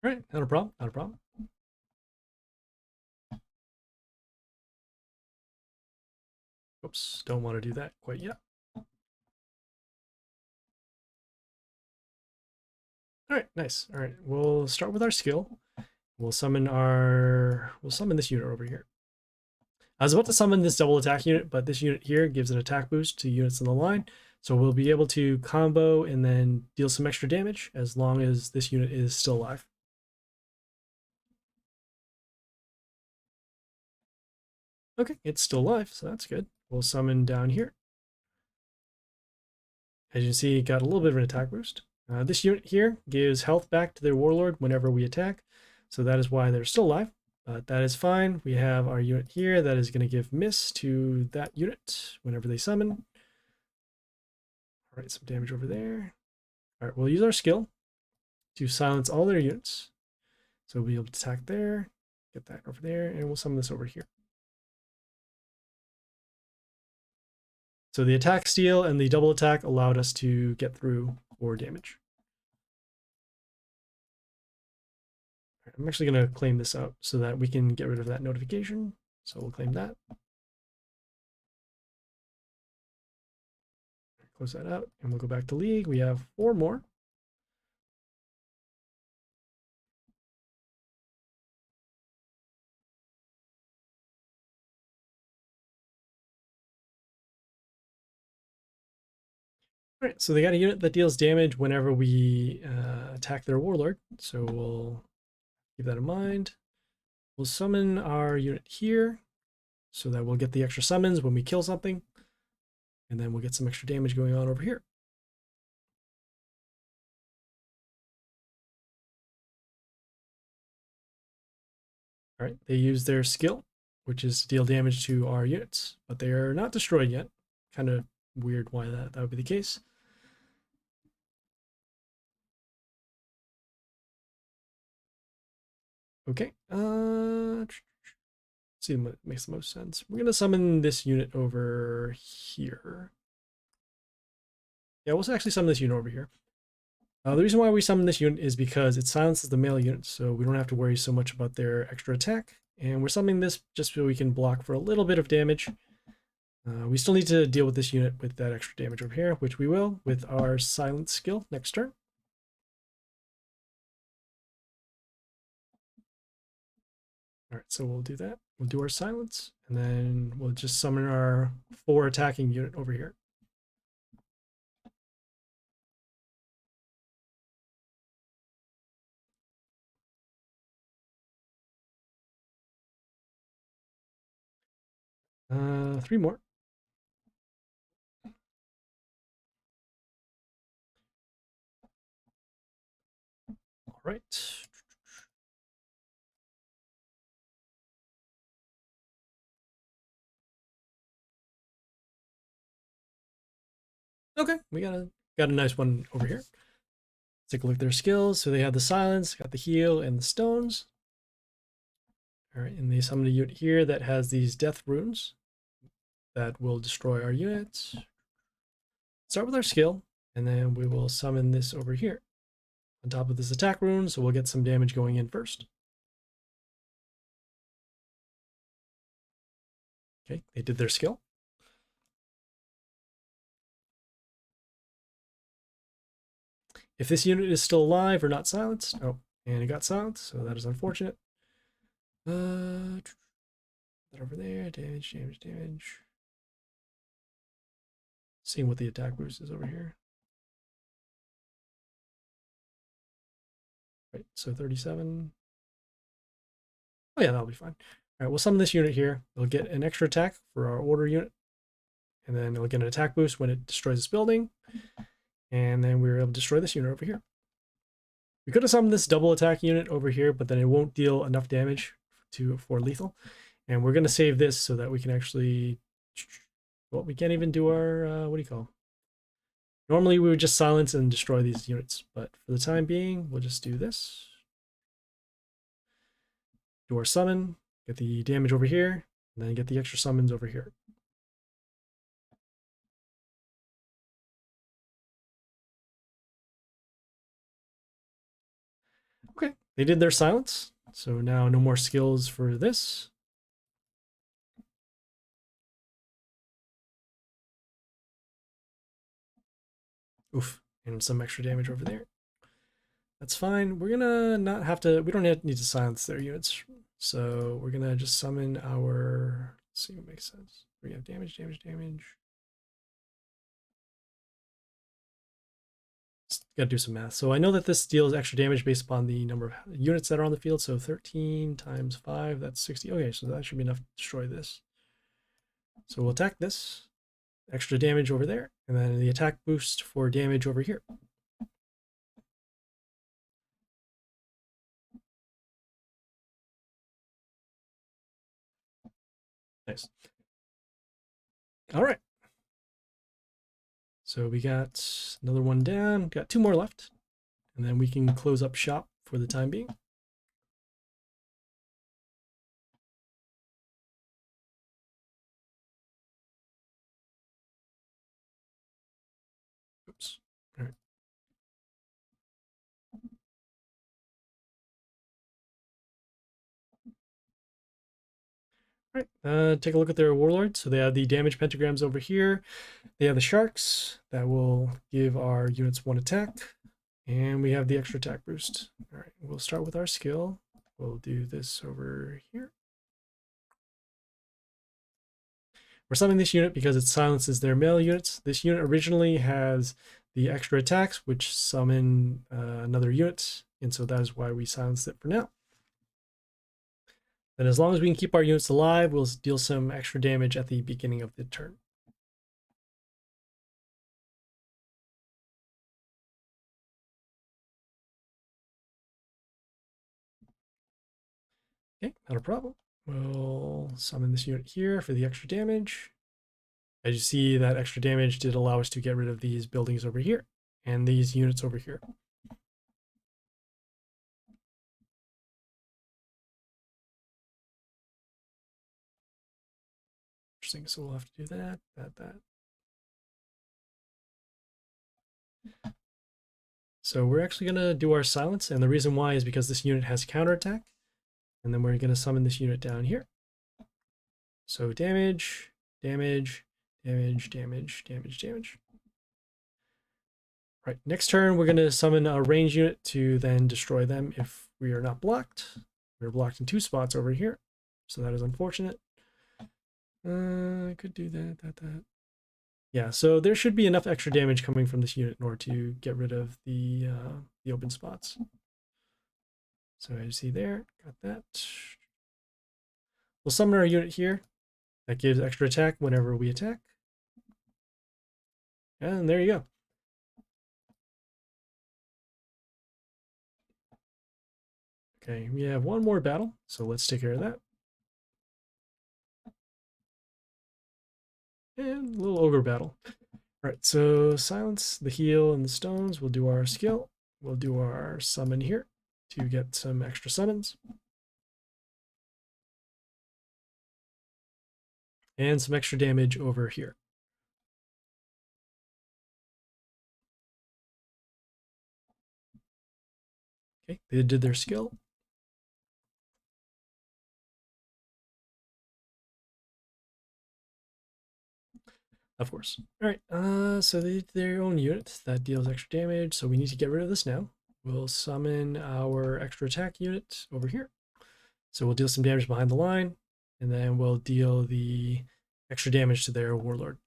All right, not a problem, not a problem. Oops, don't want to do that quite yet. All right, nice. All right, we'll start with our skill. We'll summon this unit over here. I was about to summon this double attack unit, but this unit here gives an attack boost to units in the line. So we'll be able to combo and then deal some extra damage as long as this unit is still alive. Okay, it's still alive, so that's good. We'll summon down here. As you can see, it got a little bit of an attack boost. This unit here gives health back to their warlord whenever we attack, so that is why they're still alive. But that is fine. We have our unit here that is going to give miss to that unit whenever they summon. All right, some damage over there. All right, we'll use our skill to silence all their units. So we'll be able to attack there, get that over there, and we'll summon this over here. So the attack steal and the double attack allowed us to get through 4 damage. Right, I'm actually going to claim this out so that we can get rid of that notification. So we'll claim that. Close that out, and we'll go back to League. We have 4 more. All right, so they got a unit that deals damage whenever we attack their warlord. So we'll keep that in mind. We'll summon our unit here so that we'll get the extra summons when we kill something. And then we'll get some extra damage going on over here. All right, they use their skill, which is to deal damage to our units, but they are not destroyed yet. Kind of weird why that would be the case. Okay, let's see what makes the most sense. We're gonna summon this unit over here. Yeah, we'll actually summon this unit over here. The reason why we summon this unit is because it silences the male units, so we don't have to worry so much about their extra attack. And we're summoning this just so we can block for a little bit of damage. We still need to deal with this unit with that extra damage over here, which we will with our silence skill next turn. All right, so we'll do that. We'll do our silence, and then we'll just summon our 4 attacking unit over here. Three more. right. Okay, we got a nice one over here. Let's take a look at their skills. So they have the silence, got the heal, and the stones. All right, and they summoned a unit here that has these death runes that will destroy our units. Start with our skill, and then we will summon this over here on top of this attack rune, so we'll get some damage going in first. Okay, they did their skill. If this unit is still alive or not silenced, oh, and it got silenced, so that is unfortunate. That over there, damage, damage, damage. Seeing what the attack boost is over here. Right, so 37. Oh yeah, that'll be fine. All right, we'll summon this unit here. It'll get an extra attack for our order unit. And then it'll get an attack boost when it destroys this building. And then we're able to destroy this unit over here. We could have summoned this double attack unit over here, but then it won't deal enough damage for lethal. And we're going to save this so that we can actually... Well, we can't even do our... what do you call them? Normally we would just silence and destroy these units, but for the time being, we'll just do this. Do our summon, get the damage over here, and then get the extra summons over here. Okay, they did their silence, so now no more skills for this. Oof, and some extra damage over there. That's fine. We're gonna not have to, we don't need to silence their units. So we're gonna just summon our, let's see what makes sense. We have damage, damage, damage. Just gotta do some math. So I know that this deals extra damage based upon the number of units that are on the field. So 13 times 5, that's 60. Okay, so that should be enough to destroy this. So we'll attack this. Extra damage over there. And then the attack boost for damage over here. Nice. All right. So we got another one down. Got 2 more left. And then we can close up shop for the time being. Oops. All right. All right, take a look at their warlords. So they have the damage pentagrams over here. They have the sharks that will give our units 1 attack. And we have the extra attack boost. All right, we'll start with our skill. We'll do this over here. We're summoning this unit because it silences their melee units. This unit originally has the extra attacks, which summon another unit. And so that is why we silenced it for now. And as long as we can keep our units alive, we'll deal some extra damage at the beginning of the turn. Okay, not a problem. We'll summon this unit here for the extra damage. As you see, that extra damage did allow us to get rid of these buildings over here and these units over here. Interesting, so we'll have to do that. So we're actually going to do our silence, and the reason why is because this unit has counterattack, and then we're going to summon this unit down here. So damage, damage, damage, damage, damage, damage. Right, next turn we're going to summon a range unit to then destroy them if we are not blocked. We're blocked in 2 spots over here, so that is unfortunate. I could do that. Yeah, so there should be enough extra damage coming from this unit in order to get rid of the open spots. So as you see there, got that. We'll summon our unit here. That gives extra attack whenever we attack. And there you go. Okay, we have one more battle, so let's take care of that. And a little ogre battle. Alright, so silence the heal and the stones. We'll do our skill. We'll do our summon here to get some extra summons. And some extra damage over here. Okay, they did their skill. Of course. All right, so they did their own unit that deals extra damage, so we need to get rid of this now. We'll summon our extra attack unit over here. So we'll deal some damage behind the line, and then we'll deal the extra damage to their warlord.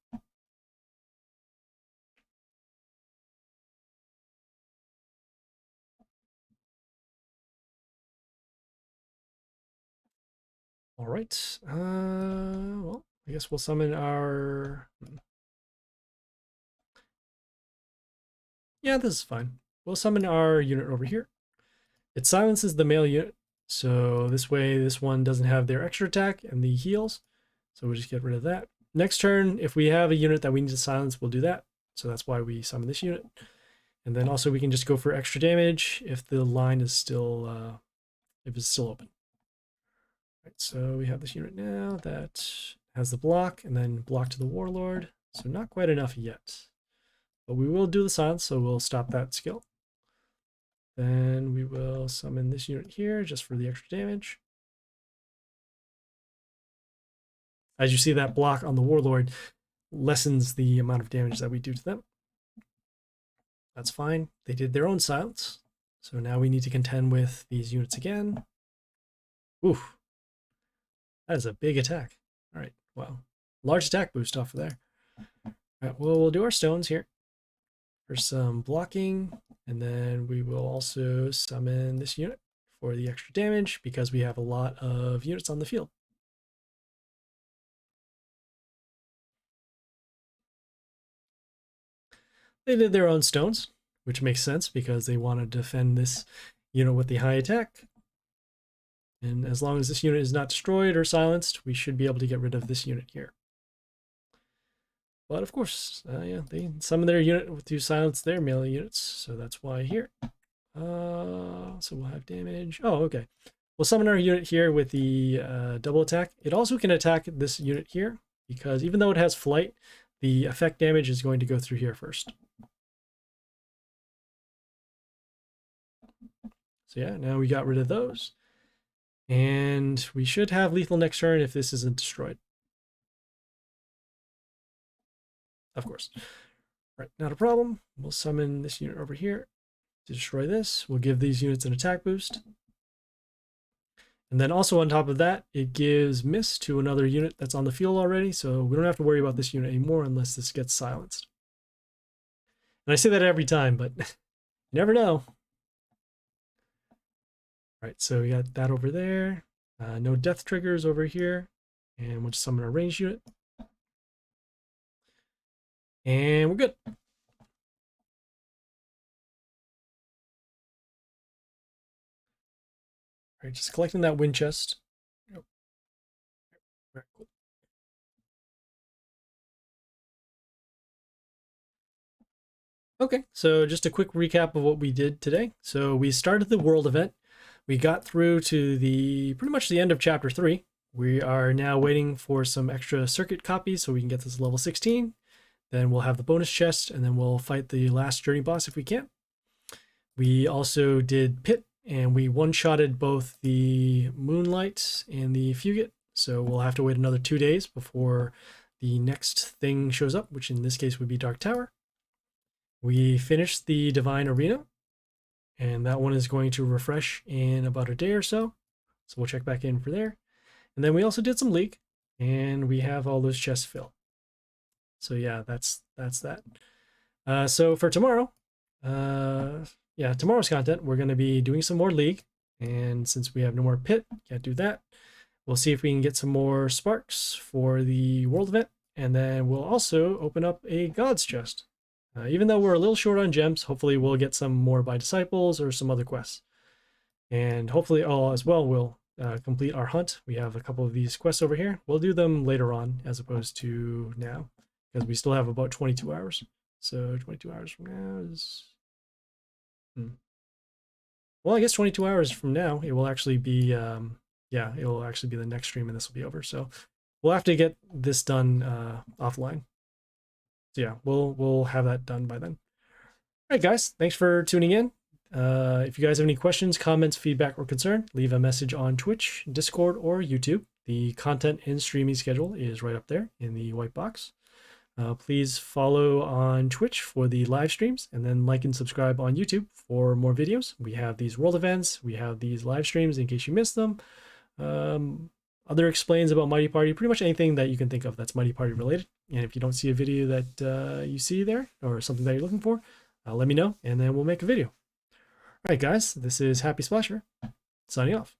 All right, well, I guess we'll summon our... Yeah, this is fine. We'll summon our unit over here. It silences the male unit, so this way this one doesn't have their extra attack and the heals. So we'll just get rid of that. Next turn, if we have a unit that we need to silence, we'll do that. So that's why we summon this unit. And then also we can just go for extra damage if the line is still, if it's still open. Right, so we have this unit now that has the block and then block to the warlord. So not quite enough yet. But we will do the silence, so we'll stop that skill. Then we will summon this unit here just for the extra damage. As you see, that block on the warlord lessens the amount of damage that we do to them. That's fine. They did their own silence. So now we need to contend with these units again. Oof. That is a big attack. All right, wow. Large attack boost off of there. All right, well, we'll do our stones here for some blocking. And then we will also summon this unit for the extra damage because we have a lot of units on the field. They did their own stones, which makes sense because they want to defend this unit with the high attack. And as long as this unit is not destroyed or silenced, we should be able to get rid of this unit here. But of course, yeah, they summon their unit to silence their melee units, so that's why here. So we'll have damage. Oh, okay. We'll summon our unit here with the double attack. It also can attack this unit here, because even though it has flight, the effect damage is going to go through here first. So yeah, now we got rid of those. And we should have lethal next turn if this isn't destroyed. Of course. Right, not a problem. We'll summon this unit over here to destroy this. We'll give these units an attack boost. And then also on top of that, it gives miss to another unit that's on the field already, so we don't have to worry about this unit anymore unless this gets silenced. And I say that every time, but you never know. Right, so we got that over there. No death triggers over here. And we'll just summon a ranged unit. And we're good. All right, just collecting that wind chest. Yep. All right, cool. Okay, so just a quick recap of what we did today. So we started the world event. We got through to pretty much the end of chapter 3. We are now waiting for some extra Serket copies so we can get this level 16. Then we'll have the bonus chest, and then we'll fight the last journey boss if we can. We also did Pit, and we one-shotted both the Moonlight and the Fugit. So we'll have to wait another 2 days before the next thing shows up, which in this case would be Dark Tower. We finished the Divine Arena, and that one is going to refresh in about a day or so. So we'll check back in for there. And then we also did some League, and we have all those chests filled. So yeah, that's that. So for tomorrow, yeah, tomorrow's content, we're going to be doing some more League. And since we have no more Pit, can't do that. We'll see if we can get some more Sparks for the world event. And then we'll also open up a Gods chest. Even though we're a little short on gems, hopefully we'll get some more by Disciples or some other quests. And hopefully all as well will complete our hunt. We have a couple of these quests over here. We'll do them later on as opposed to now, because we still have about 22 hours. So 22 hours from now is... Well, I guess 22 hours from now, it will actually be, yeah, it will actually be the next stream and this will be over. So we'll have to get this done offline. So yeah, we'll have that done by then. All right, guys, thanks for tuning in. If you guys have any questions, comments, feedback, or concern, leave a message on Twitch, Discord, or YouTube. The content and streaming schedule is right up there in the white box. Please follow on Twitch for the live streams, and then like and subscribe on YouTube for more videos. We have these world events, we have these live streams in case you missed them. Other explains about Mighty Party, pretty much anything that you can think of that's Mighty Party related. And if you don't see a video that you see there or something that you're looking for, let me know and then we'll make a video. All right, guys, this is Happysplasher signing off.